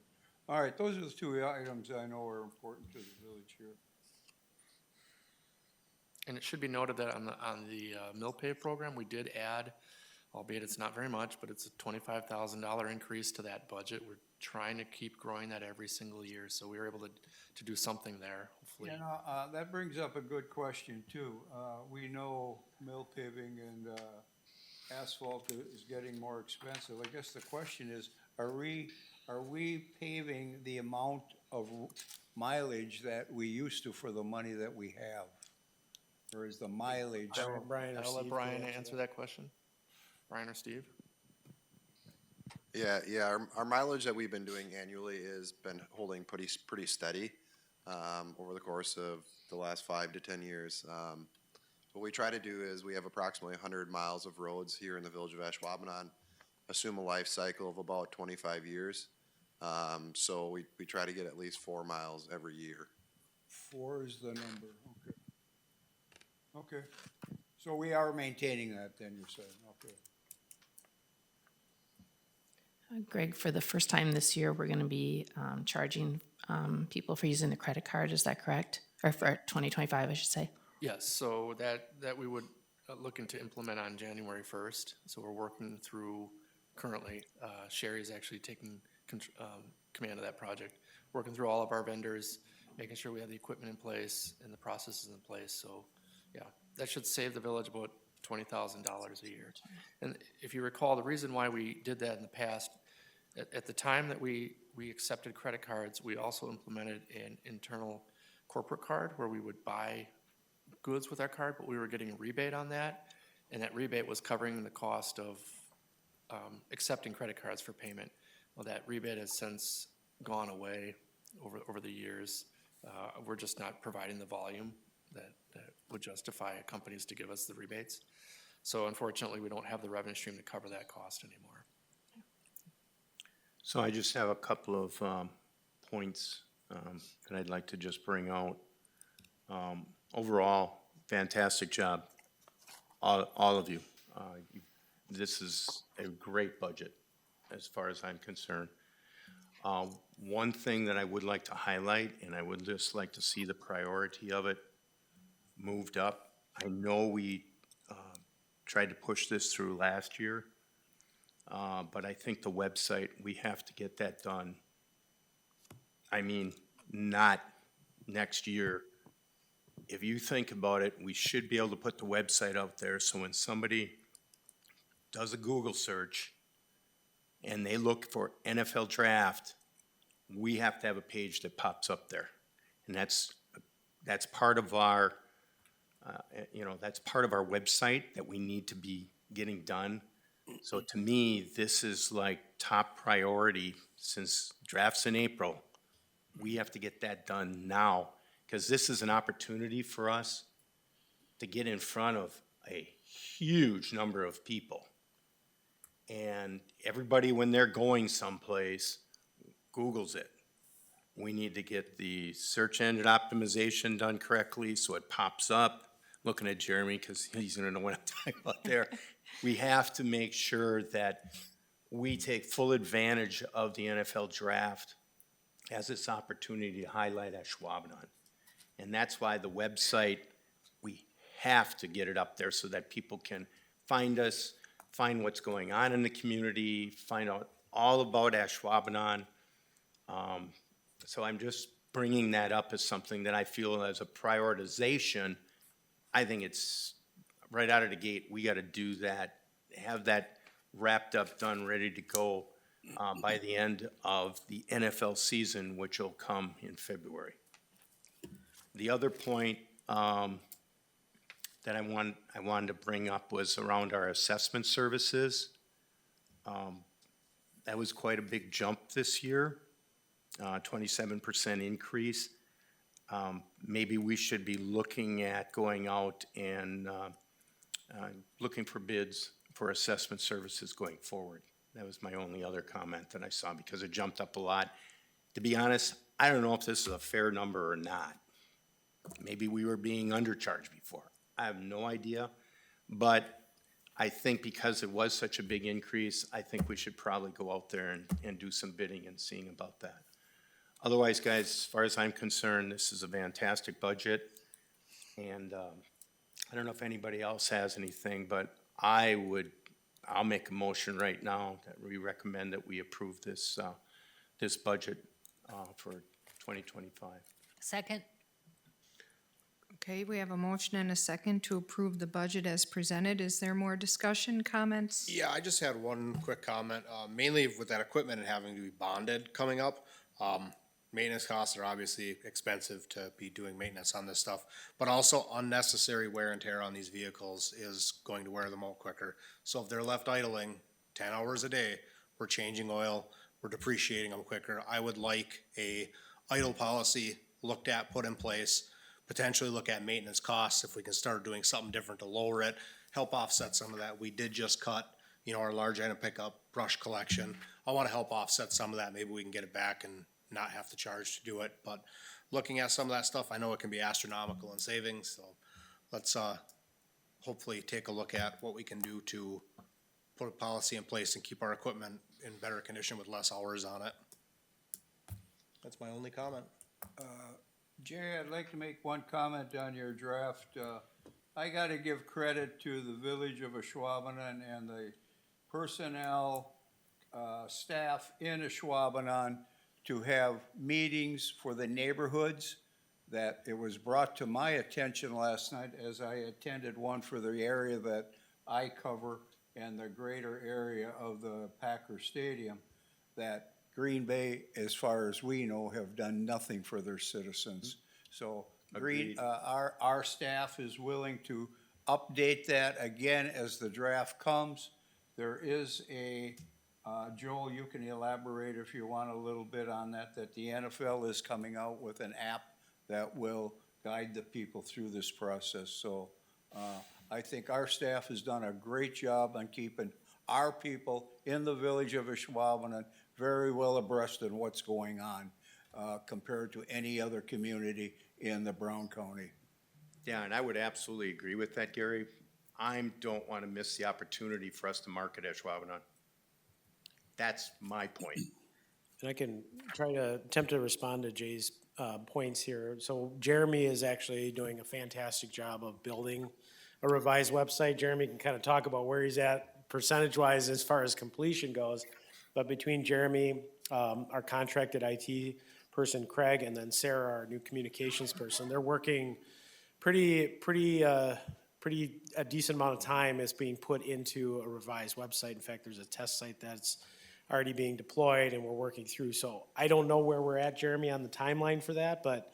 All right, those are the two items I know are important to the village here. And it should be noted that on the mill pay program, we did add, albeit it's not very much, but it's a $25,000 increase to that budget. We're trying to keep growing that every single year, so we were able to do something there, hopefully. You know, that brings up a good question too. We know mill paving and asphalt is getting more expensive. I guess the question is, are we paving the amount of mileage that we used to for the money that we have? Or is the mileage? Brian or I'll let Steve Brian can answer that question. Brian or Steve? Yeah, our mileage that we've been doing annually has been holding pretty steady over the course of the last 5 to 10 years. What we try to do is we have approximately 100 miles of roads here in the village of Ashwaubenon, assume a life cycle of about 25 years. So we try to get at least 4 miles every year. 4 is the number, okay. Okay, so we are maintaining that then, you're saying, okay. Greg, for the first time this year, we're gonna be charging people for using the credit card, is that correct? Or for 2025, I should say. Yes, so that we would looking to implement on January 1st. So we're working through currently, Sherry's actually taking command of that project, working through all of our vendors, making sure we have the equipment in place and the processes in place. So, yeah, that should save the village about $20,000 a year. And if you recall, the reason why we did that in the past, at the time that we accepted credit cards, we also implemented an internal corporate card where we would buy goods with our card, but we were getting a rebate on that. And that rebate was covering the cost of accepting credit cards for payment. Well, that rebate has since gone away over the years. We're just not providing the volume that would justify companies to give us the rebates. So unfortunately, we don't have the revenue stream to cover that cost anymore. So I just have a couple of points that I'd like to just bring out. Overall, fantastic job, all of you. This is a great budget as far as I'm concerned. One thing that I would like to highlight, and I would just like to see the priority of it moved up. I know we tried to push this through last year, but I think the website, we have to get that done. I mean, not next year. If you think about it, we should be able to put the website out there so when somebody does a Google search and they look for NFL draft, we have to have a page that pops up there. And that's part of our, that's part of our website that we need to be getting done. So to me, this is like top priority since draft's in April. We have to get that done now because this is an opportunity for us to get in front of a huge number of people. And everybody, when they're going someplace, Googles it. We need to get the search engine optimization done correctly so it pops up. Looking at Jeremy because he's gonna know what I'm talking about there. We have to make sure that we take full advantage of the NFL draft as this opportunity to highlight Ashwaubenon. And that's why the website, we have to get it up there so that people can find us, find what's going on in the community, find out all about Ashwaubenon. So I'm just bringing that up as something that I feel as a prioritization. I think it's right out of the gate, we got to do that, have that wrapped up, done, ready to go by the end of the NFL season, which will come in February. The other point that I wanted to bring up was around our assessment services. That was quite a big jump this year, 27% increase. Maybe we should be looking at going out and looking for bids for assessment services going forward. That was my only other comment that I saw because it jumped up a lot. To be honest, I don't know if this is a fair number or not. Maybe we were being undercharged before. I have no idea. But I think because it was such a big increase, I think we should probably go out there and do some bidding and seeing about that. Otherwise, guys, as far as I'm concerned, this is a fantastic budget. And I don't know if anybody else has anything, but I'll make a motion right now that we recommend that we approve this, this budget for 2025. Second? Okay, we have a motion and a second to approve the budget as presented. Is there more discussion, comments? Yeah, I just had one quick comment, mainly with that equipment and having to be bonded coming up. Maintenance costs are obviously expensive to be doing maintenance on this stuff, but also unnecessary wear and tear on these vehicles is going to wear them out quicker. So if they're left idling 10 hours a day, we're changing oil, we're depreciating them quicker. I would like a idle policy looked at, put in place, potentially look at maintenance costs if we can start doing something different to lower it, help offset some of that. We did just cut, our large item pickup brush collection. I want to help offset some of that. Maybe we can get it back and not have to charge to do it. But looking at some of that stuff, I know it can be astronomical in savings. So let's hopefully take a look at what we can do to put a policy in place and keep our equipment in better condition with less hours on it. That's my only comment. Jerry, I'd like to make one comment on your draft. I gotta give credit to the village of Ashwaubenon and the personnel, staff in Ashwaubenon to have meetings for the neighborhoods. That it was brought to my attention last night as I attended one for the area that I cover and the greater area of the Packer Stadium, that Green Bay, as far as we know, have done nothing for their citizens. So our staff is willing to update that again as the draft comes. There is a, Joel, you can elaborate if you want a little bit on that the NFL is coming out with an app that will guide the people through this process. So I think our staff has done a great job on keeping our people in the village of Ashwaubenon very well abreast in what's going on compared to any other community in the Brown County. Yeah, and I would absolutely agree with that, Gary. I don't want to miss the opportunity for us to market Ashwaubenon. That's my point. And I can try to attempt to respond to Jay's points here. So Jeremy is actually doing a fantastic job of building a revised website. Jeremy can kind of talk about where he's at percentage-wise as far as completion goes. But between Jeremy, our contracted IT person, Craig, and then Sarah, our new communications person, they're working pretty a decent amount of time is being put into a revised website. In fact, there's a test site that's already being deployed and we're working through. So I don't know where we're at, Jeremy, on the timeline for that, but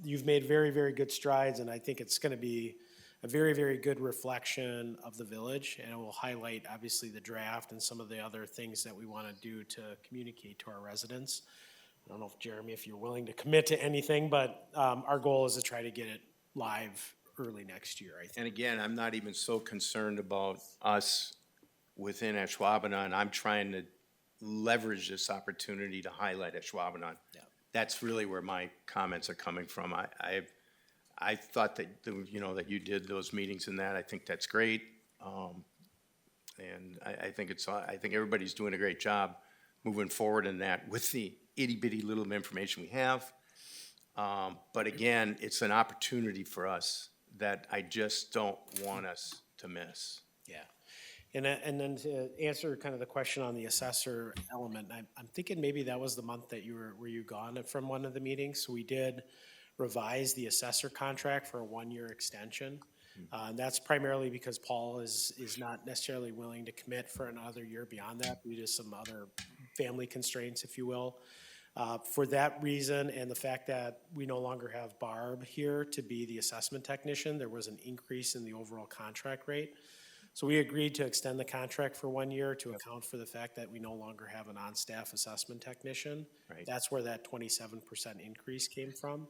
you've made very, very good strides, and I think it's going to be a very, very good reflection of the village, and it will highlight, obviously, the draft and some of the other things that we want to do to communicate to our residents. I don't know if, Jeremy, if you're willing to commit to anything, but our goal is to try to get it live early next year, I think. And again, I'm not even so concerned about us within Ashwaubenon. I'm trying to leverage this opportunity to highlight Ashwaubenon. Yeah. That's really where my comments are coming from. I thought that, that you did those meetings and that. I think that's great. And I think everybody's doing a great job moving forward in that with the itty bitty little information we have. But again, it's an opportunity for us that I just don't want us to miss. Yeah. And then to answer kind of the question on the assessor element, I'm thinking maybe that was the month that were you gone from one of the meetings? So we did revise the assessor contract for a 1-year extension. And that's primarily because Paul is not necessarily willing to commit for another year beyond that due to some other family constraints, if you will. For that reason and the fact that we no longer have Barb here to be the assessment technician, there was an increase in the overall contract rate. So we agreed to extend the contract for 1 year to account for the fact that we no longer have an on-staff assessment technician. Right. That's where that 27% increase came from.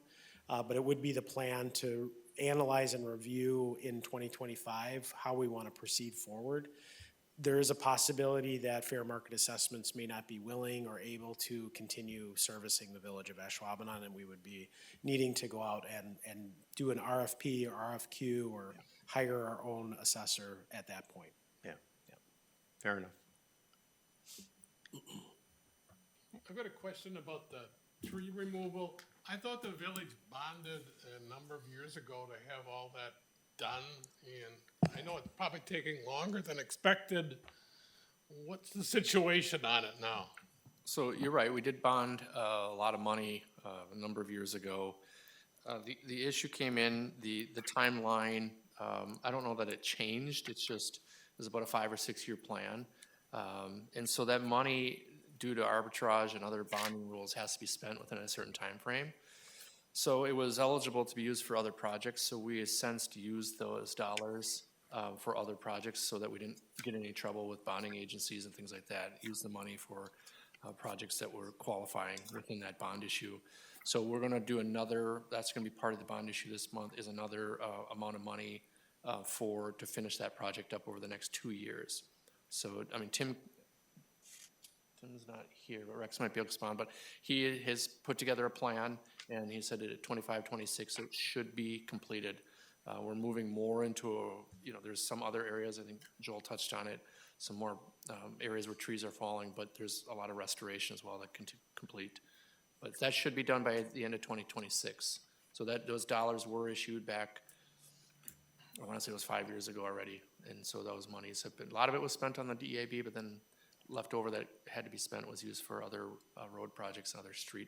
But it would be the plan to analyze and review in 2025 how we want to proceed forward. There is a possibility that fair market assessments may not be willing or able to continue servicing the village of Ashwaubenon, and we would be needing to go out and do an RFP or RFQ or hire our own assessor at that point. Yeah, fair enough. I've got a question about the tree removal. I thought the village bonded a number of years ago to have all that done, and I know it's probably taking longer than expected. What's the situation on it now? So you're right, we did bond a lot of money a number of years ago. The issue came in, the timeline, I don't know that it changed, it's just, it was about a 5 or 6 year plan. And so that money, due to arbitrage and other bonding rules, has to be spent within a certain time frame. So it was eligible to be used for other projects, so we essentially used those dollars for other projects so that we didn't get in any trouble with bonding agencies and things like that. Use the money for projects that were qualifying within that bond issue. So we're gonna do another, that's gonna be part of the bond issue this month, is another amount of money to finish that project up over the next 2 years. So, I mean, Tim's not here, but Rex might be able to respond, but he has put together a plan, and he said at 25, 26, it should be completed. We're moving more into, there's some other areas, I think Joel touched on it, some more areas where trees are falling, but there's a lot of restoration as well that can complete. But that should be done by the end of 2026. So those dollars were issued back, I want to say it was 5 years ago already, and so those monies have been, a lot of it was spent on the DEAB, but then left over that had to be spent was used for other road projects, other street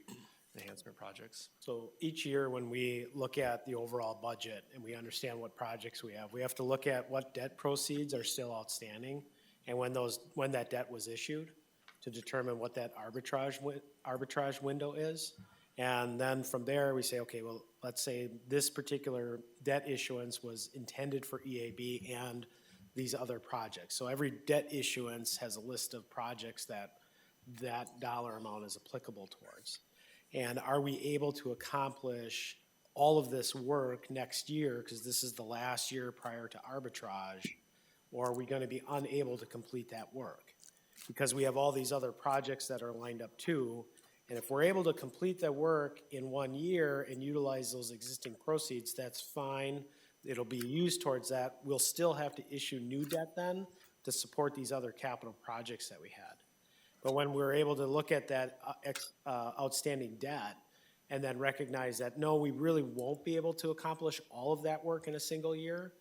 enhancement projects. So each year when we look at the overall budget and we understand what projects we have to look at what debt proceeds are still outstanding and when that debt was issued to determine what that arbitrage window is. And then from there we say, okay, well, let's say this particular debt issuance was intended for EAB and these other projects. So every debt issuance has a list of projects that dollar amount is applicable towards. And are we able to accomplish all of this work next year, because this is the last year prior to arbitrage, or are we going to be unable to complete that work? Because we have all these other projects that are lined up too, and if we're able to complete the work in 1 year and utilize those existing proceeds, that's fine. It'll be used towards that. We'll still have to issue new debt then to support these other capital projects that we had. But when we're able to look at that outstanding debt and then recognize that, no, we really won't be able to accomplish all of that work in a single year,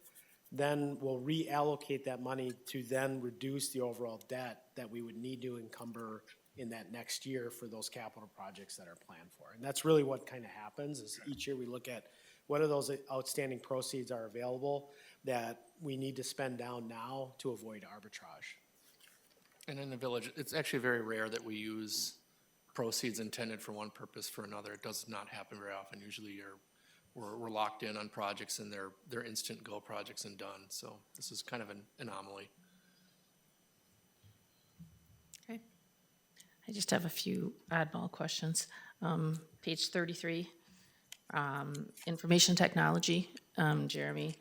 then we'll reallocate that money to then reduce the overall debt that we would need to encumber in that next year for those capital projects that are planned for. And that's really what kind of happens is each year we look at what of those outstanding proceeds are available that we need to spend down now to avoid arbitrage. And in the village, it's actually very rare that we use proceeds intended for one purpose for another. It does not happen very often. Usually we're locked in on projects and they're instant go projects and done. So this is kind of an anomaly. Okay. I just have a few oddball questions. Page 33, information technology, Jeremy.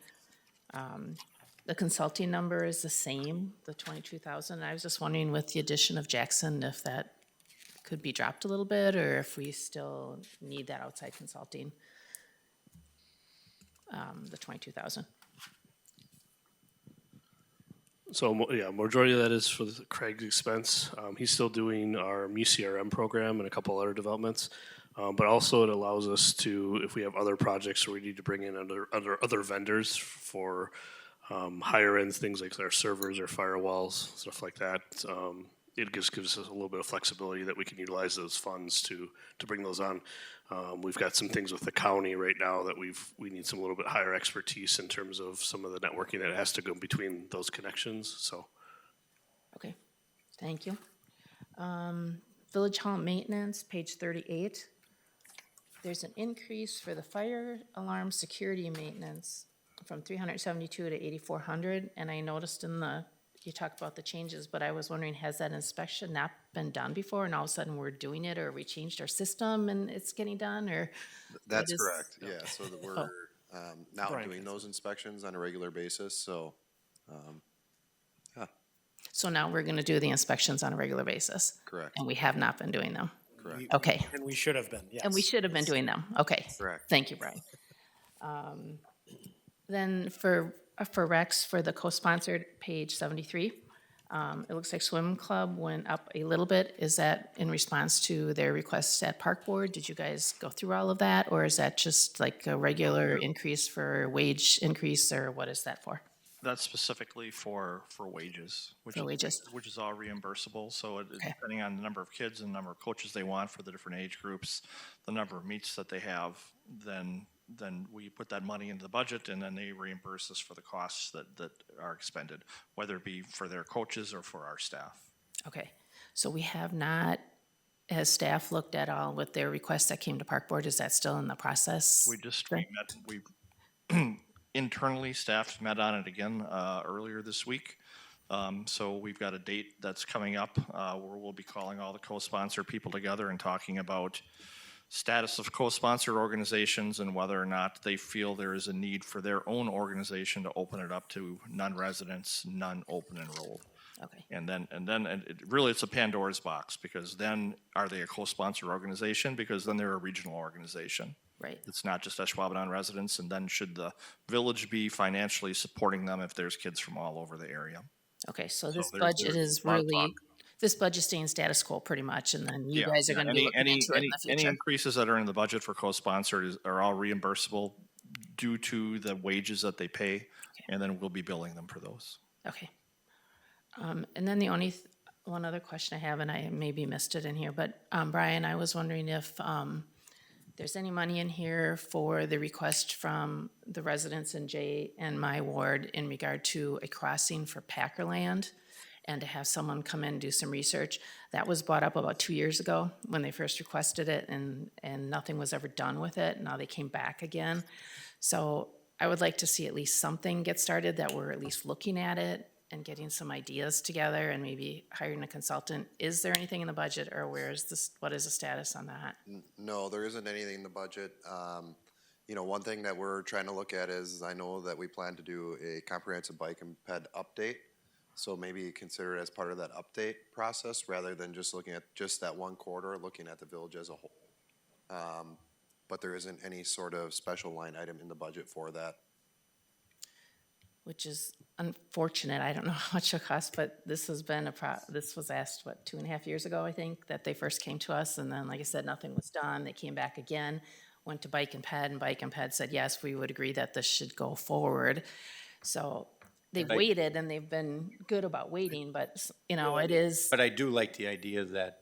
The consulting number is the same, the 22,000. I was just wondering with the addition of Jackson, if that could be dropped a little bit or if we still need that outside consulting, the 22,000. So, yeah, majority of that is for Craig's expense. He's still doing our MuCRM program and a couple other developments. But also it allows us to, if we have other projects where we need to bring in other vendors for higher end things like our servers or firewalls, stuff like that. It just gives us a little bit of flexibility that we can utilize those funds to bring those on. We've got some things with the county right now that we need some little bit higher expertise in terms of some of the networking that has to go between those connections. So, Okay, thank you. Village hall maintenance, page 38. There's an increase for the fire alarm security maintenance from 372 to 8,400. And I noticed you talked about the changes, but I was wondering, has that inspection not been done before and all of a sudden we're doing it, or we changed our system and it's getting done, or? That's what is- correct, yeah, so that we're, now Brian doing can- those inspections on a regular basis, so, So now we're gonna do the inspections on a regular basis? correct, And we have not been doing them? correct. Okay. And we should have been, yes. And we should have been doing them, okay. Correct. Thank you, Brian. Then for Rex, for the co-sponsored, page 73, it looks like swim club went up a little bit. Is that in response to their requests at Park Board? Did you guys go through all of that? Or is that just like a regular increase for wage increase, or what is that for? That's specifically for wages. For wages. Which is all reimbursable, so Okay. depending on the number of kids and the number of coaches they want for the different age groups, the number of meets that they have, then we put that money into the budget, and then they reimburse us for the costs that are expended, whether it be for their coaches or for our staff. Okay, so we have not, has staff looked at all with their requests that came to Park Board? Is that still in the process? Internally, staff met on it again earlier this week. So we've got a date that's coming up where we'll be calling all the co-sponsor people together and talking about status of co-sponsor organizations and whether or not they feel there is a need for their own organization to open it up to non-residents, non-open enrolled. Okay, And then it's a Pandora's box, because then are they a co-sponsor organization? Because then they're a regional organization. right. It's not just Ashwaubenon residents, and then should the village be financially supporting them if there's kids from all over the area? Okay, so this there's- budget there's is a lot of really, talk. this budget's staying status quo pretty much, and then you Yeah, guys are yeah. gonna be looking into it in the Any future. increases that are in the budget for co-sponsored are all reimbursable due to the wages that they pay, and then we'll be billing them for those. Okay. And then the only, one other question I have, and I maybe missed it in here, but Brian, I was wondering if there's any money in here for the request from the residents in Jay and my ward in regard to a crossing for Packerland, and to have someone come in and do some research. That was brought up about 2 years ago when they first requested it, and nothing was ever done with it. Now they came back again. So I would like to see at least something get started, that we're at least looking at it and getting some ideas together and maybe hiring a consultant. Is there anything in the budget, or what is the status on that? No, there isn't anything in the budget. One thing that we're trying to look at is, I know that we plan to do a comprehensive bike and ped update. So maybe consider it as part of that update process, rather than just looking at just that one corridor, looking at the village as a whole. But there isn't any sort of special line item in the budget for that. Which is unfortunate. I don't know how much it costs, but this has been this was asked, 2.5 years ago, I think, that they first came to us, and then, like I said, nothing was done. They came back again, went to Bike and Ped said, yes, we would agree that this should go forward. So they've waited, and they've been good about waiting, but, it is, But I do like the idea that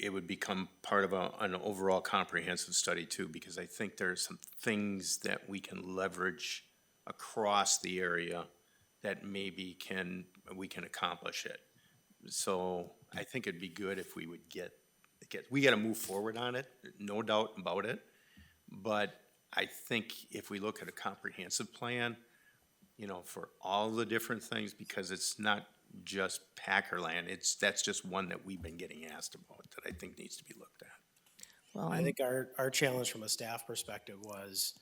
it would become part of an overall comprehensive study too, because I think there are some things that we can leverage across the area that maybe we can accomplish it. So I think it'd be good if we would we gotta move forward on it, no doubt about it. But I think if we look at a comprehensive plan, for all the different things, because it's not just Packerland, that's just one that we've been getting asked about that I think needs to be looked at. well, I think our challenge from a staff perspective was,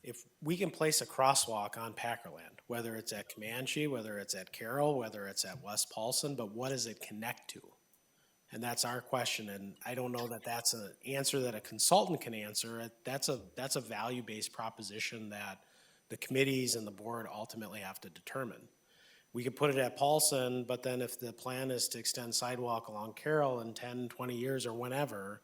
if we can place a crosswalk on Packerland, whether it's at Comanche, whether it's at Carroll, whether it's at West Paulson, but what does it connect to? And that's our question, and I don't know that that's an answer that a consultant can answer. That's a value-based proposition that the committees and the board ultimately have to determine. We could put it at Paulson, but then if the plan is to extend sidewalk along Carroll in 10, 20 years or whenever,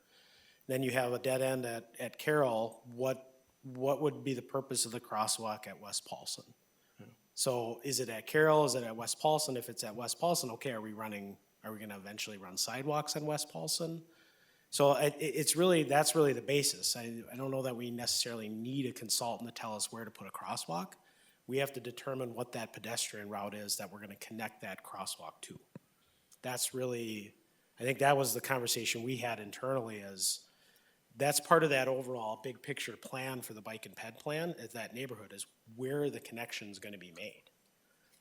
then you have a dead end at Carroll. What would be the purpose of the crosswalk at West Paulson? So is it at Carroll? Is it at West Paulson? If it's at West Paulson, okay, are we gonna eventually run sidewalks on West Paulson? So it's really, that's really the basis. I don't know that we necessarily need a consultant to tell us where to put a crosswalk. We have to determine what that pedestrian route is that we're gonna connect that crosswalk to. That's really, I think that was the conversation we had internally, is that's part of that overall big picture plan for the bike and ped plan, is that neighborhood, is where the connection's gonna be made.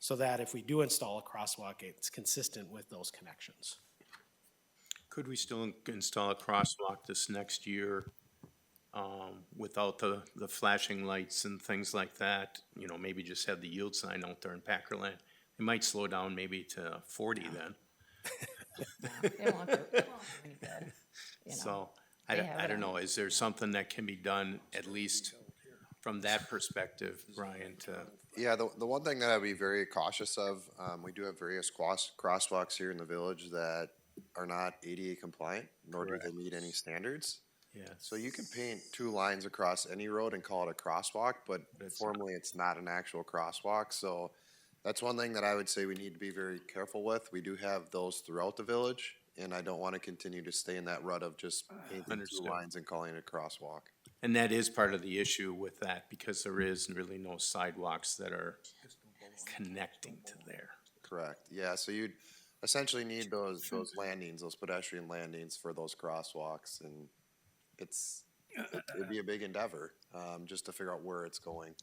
So that if we do install a crosswalk, it's consistent with those connections. Could we still install a crosswalk this next year without the flashing lights and things like that? You know, maybe just have the yield sign out there in Packerland. It might slow down maybe to 40 then. It won't do any good, you know. So They have I it don't on- know, is there something that can be done at least from that perspective, Brian, to, Yeah, the one thing that I'd be very cautious of, we do have various crosswalks here in the village that are not ADA compliant, nor do they meet any standards. yeah. So you can paint 2 lines across any road and call it a crosswalk, but formally it's not an actual crosswalk. So that's one thing that I would say we need to be very careful with. We do have those throughout the village, and I don't want to continue to stay in that rut of just painting 2 Understood. lines and calling it a crosswalk. And that is part of the issue with that, because there is really no sidewalks that are connecting to there. Correct, yeah, so you'd essentially need those landings, those pedestrian landings for those crosswalks, and it'd be a big endeavor, just to figure out where it's going.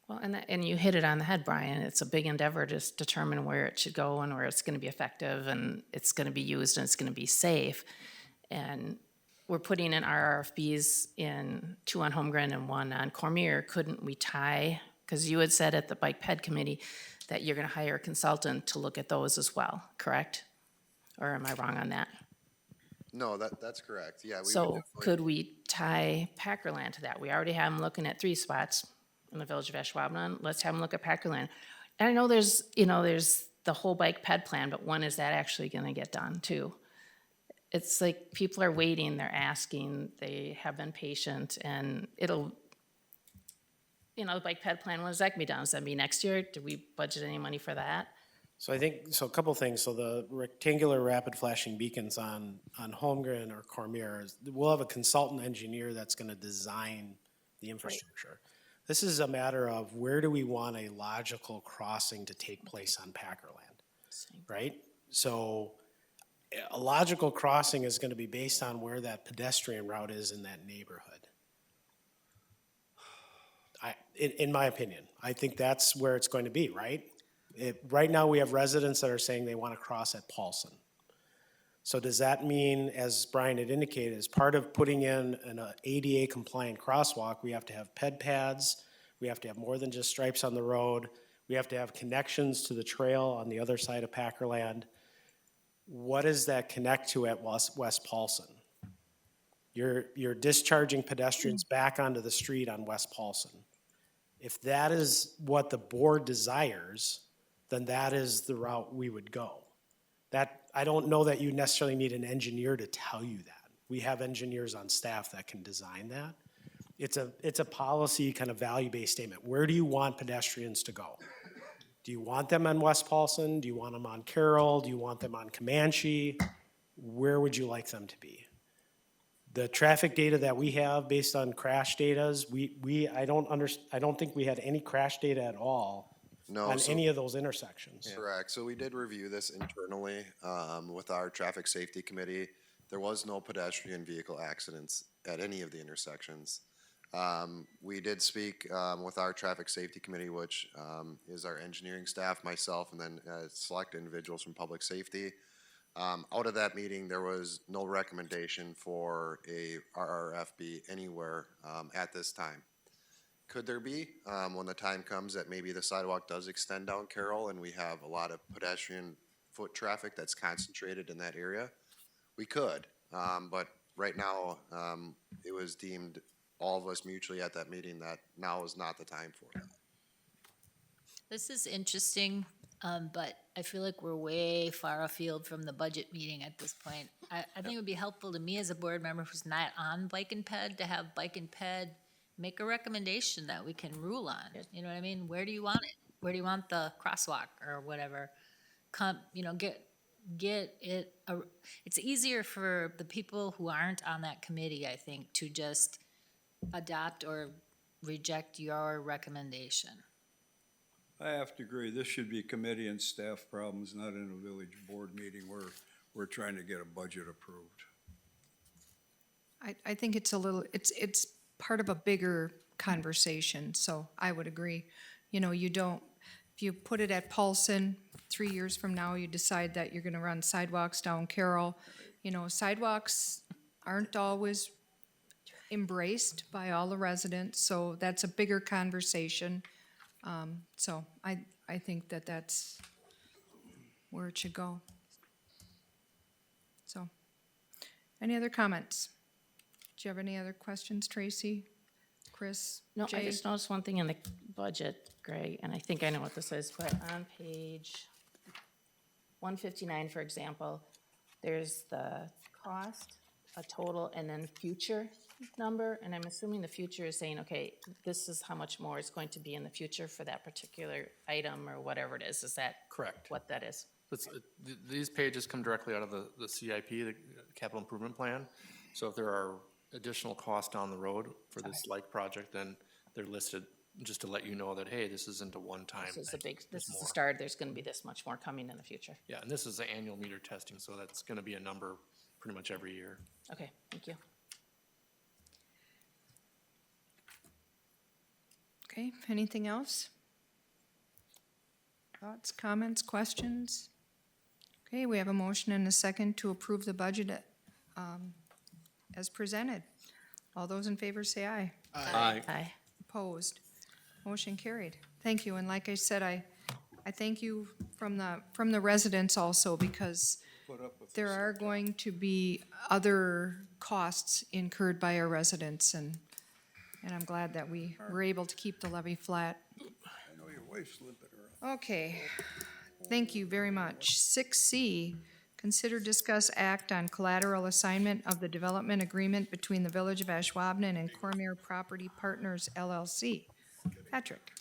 Well, and you hit it on the head, Brian. It's a big endeavor to just determine where it should go and where it's gonna be effective and it's gonna be used and it's gonna be safe. And we're putting in RFPs in 2 on Holmgren and 1 on Cormier. Couldn't we tie, because you had said at the Bike Ped Committee that you're gonna hire a consultant to look at those as well, correct? Or am I wrong on that? No, that's correct, yeah. We would So definitely- could we tie Packerland to that? We already have them looking at 3 spots in the village of Ashwaubenon. Let's have them look at Packerland. And I know there's the whole bike ped plan, but when is that actually gonna get done too? It's like people are waiting, they're asking, they have been patient, and it'll, the bike ped plan, when is that gonna be done? Is that be next year? Do we budget any money for that? So I think, so a couple things. So the rectangular rapid flashing beacons on Holmgren or Cormier, we'll have a consultant engineer that's gonna design the infrastructure. This is a matter of where do we want a logical crossing to take place on Packerland, right? So a logical crossing is gonna be based on where that pedestrian route is in that neighborhood. In my opinion, I think that's where it's going to be, right? Right now, we have residents that are saying they want to cross at Paulson. So does that mean, as Brian had indicated, as part of putting in an ADA compliant crosswalk, we have to have ped pads, we have to have more than just stripes on the road, we have to have connections to the trail on the other side of Packerland. What does that connect to at West Paulson? You're discharging pedestrians back onto the street on West Paulson. If that is what the board desires, then that is the route we would go. That, I don't know that you necessarily need an engineer to tell you that. We have engineers on staff that can design that. It's a policy kind of value-based statement. Where do you want pedestrians to go? Do you want them on West Paulson? Do you want them on Carroll? Do you want them on Comanche? Where would you like them to be? The traffic data that we have based on crash datas, I don't think we had any crash data at all No, on so- any of those intersections. Correct, so we did review this internally, with our traffic safety committee. There was no pedestrian vehicle accidents at any of the intersections. We did speak, with our traffic safety committee, which, is our engineering staff, myself, and then, select individuals from public safety. Out of that meeting, there was no recommendation for a RRFB anywhere, at this time. Could there be, when the time comes that maybe the sidewalk does extend down Carroll and we have a lot of pedestrian foot traffic that's concentrated in that area? We could, but right now, it was deemed, all of us mutually at that meeting, that now is not the time for it. This is interesting, but I feel like we're way far afield from the budget meeting at this point. I think it would be helpful to me as a board member who's not on Bike and Ped to have Bike and Ped make a recommendation that we can rule on. You know what I mean? Where do you want it? where do you want the crosswalk or whatever? Come, you know, get it, it's easier for the people who aren't on that committee, I think, to just adopt or reject your recommendation. I have to agree, this should be committee and staff problems, not in a village board meeting where we're trying to get a budget approved. I think it's a little, it's part of a bigger conversation, so I would agree. You know, you don't, if you put it at Paulson, 3 years from now, you decide that you're gonna run sidewalks down Carroll. You know, sidewalks aren't always embraced by all the residents, so that's a bigger conversation. So I think that that's where it should go. So, any other comments? Do you have any other questions, Tracy, Chris, No, I Jay? just noticed one thing in the budget, Greg, and I think I know what this is, but on page 159, for example, there's the cost, a total, and then future number, and I'm assuming the future is saying, okay, this is how much more it's going to be in the future for that particular item or whatever it is. Is that Correct. what that is? These pages come directly out of the CIP, the Capital Improvement Plan. So if there are additional costs down the road for this like project, then they're listed just to let you know that, hey, this isn't a one-time This is thing. this is more. the start, there's gonna be this much more coming in the future. Yeah, and this is the annual meter testing, so that's gonna be a number pretty much every year. Okay, thank you. Okay, anything else? Thoughts, comments, questions? Okay, we have a motion and a second to approve the budget as presented. All those in favor say aye. Aye. Aye. Opposed? Motion carried. Thank you, and like I said, I thank you from the residents also, because Put up with there this. are going to be other costs incurred by our residents, and I'm glad that we were able to keep the levy flat. I know your wife's limping around. Okay, thank you very much. 6C, consider, discuss, act on collateral assignment of the development agreement between the Village of Ashwaubenon and Cormier Property Partners LLC. Patrick?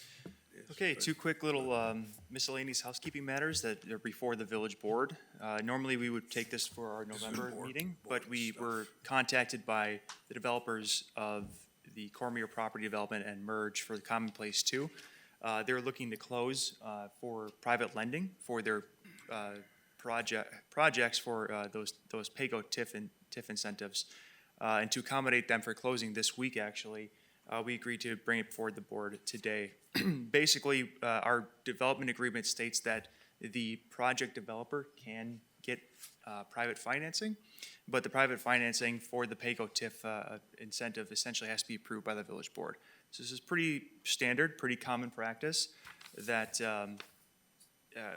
Okay, two quick little miscellaneous housekeeping matters that are before the village board. Normally, we would take this for our November meeting, but we were contacted by the developers of the Cormier Property Development and Merge for the Commonplace 2. They're looking to close for private lending for their projects for those PAYGO TIF incentives. And to accommodate them for closing this week, actually, we agreed to bring it before the board today. Basically, our development agreement states that the project developer can get private financing, but the private financing for the PAYGO TIF incentive essentially has to be approved by the village board. So this is pretty standard, pretty common practice that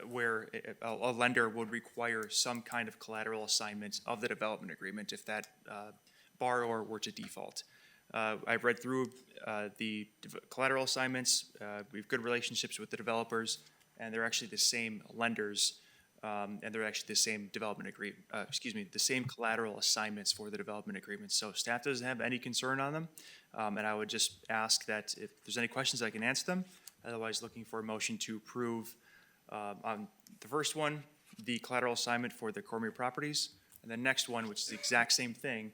where a lender would require some kind of collateral assignment of the development agreement if that borrower were to default. I've read through the collateral assignments. We have good relationships with the developers, and they're actually the same lenders, and they're actually the same development agreement, the same collateral assignments for the development agreements. So staff doesn't have any concern on them, and I would just ask that if there's any questions, I can answer them. Otherwise, looking for a motion to approve on the first one, the collateral assignment for the Cormier properties, and the next one, which is the exact same thing,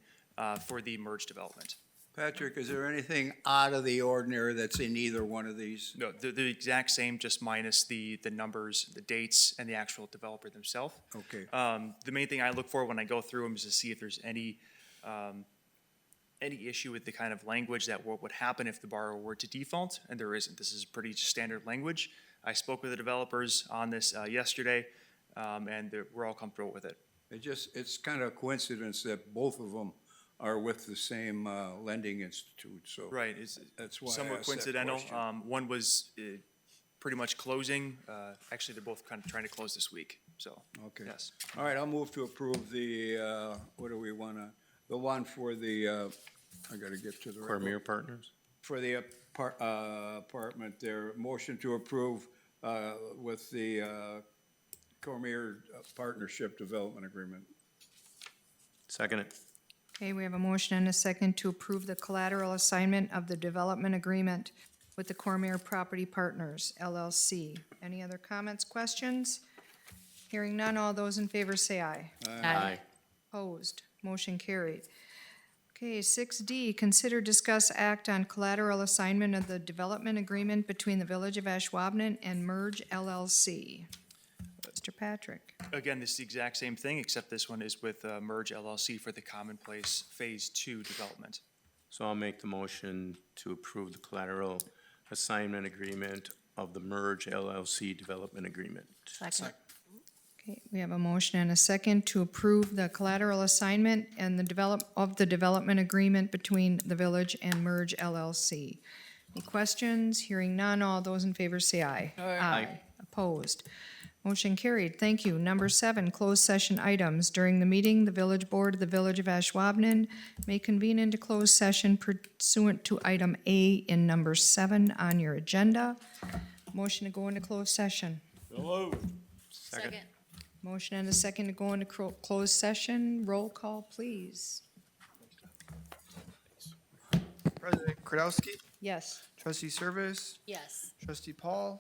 for the merge development. Patrick, is there anything out of the ordinary that's in either one of these? No, the exact same, just minus the numbers, the dates, and the actual developer themselves. Okay. The main thing I look for when I go through them is to see if there's any issue with the kind of language that what would happen if the borrower were to default, and there isn't. This is pretty standard language. I spoke with the developers on this yesterday, and we're all comfortable with it. It's kind of a coincidence that both of them are with the same lending institute, so. Right, it's That's why I somewhat asked that coincidental. question. One was pretty much closing. Actually, they're both kind of trying to close this week, so. Okay. Yes. All right, I'll move to approve the, what do we wanna, the one for the, I gotta get to the. right Cormier one. Partners? For the apartment there, motion to approve with the Cormier Partnership Development Agreement. Second it. Okay, we have a motion and a second to approve the collateral assignment of the development agreement with the Cormier Property Partners LLC. Any other comments, questions? Hearing none, all those in favor say aye. Aye. Opposed, motion carried. Okay, 6D, consider, discuss, act on collateral assignment of the development agreement between the Village of Ashwaubenon and Merge LLC. Mr. Patrick. Again, this is the exact same thing, except this one is with Merge LLC for the Commonplace Phase 2 development. So I'll make the motion to approve the collateral assignment agreement of the Merge LLC development agreement. Second. Okay, we have a motion and a second to approve the collateral assignment and the development agreement between the village and Merge LLC. Any questions? Hearing none, all those in favor say aye. Aye. Opposed. Motion carried. Thank you. Number 7, closed session items. During the meeting, the village board of the Village of Ashwaubenon may convene into closed session pursuant to item A in number 7 on your agenda. Motion to go into closed session. Second. Motion and a second to go into closed session. Roll call, please. President Kradowski, Yes. Trustee Service, Yes. Trustee Paul,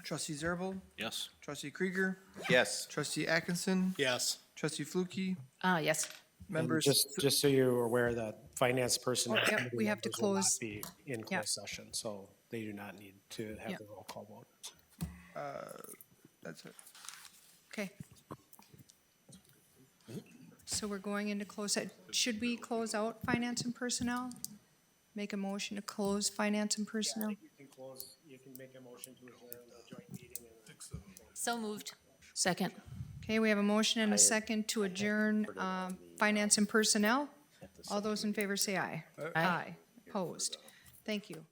Trustee Zerbal, Yes. Trustee Krieger, Yes. Trustee Atkinson, Yes. Trustee Flukie, Yes. And members. just so you're aware, that finance personnel. Oh, yep, committee we have to members will not close. Be in Yep. closed session, so they do not need to have Yep. the roll call vote. That's it. Okay. So we're going into closed, should we close out finance and personnel? Make a motion to close finance and personnel? You can make a motion to adjourn the joint meeting. So moved. Second. Okay, we have a motion and a second to adjourn finance and personnel. All those in favor say aye. Aye. Opposed. Thank you.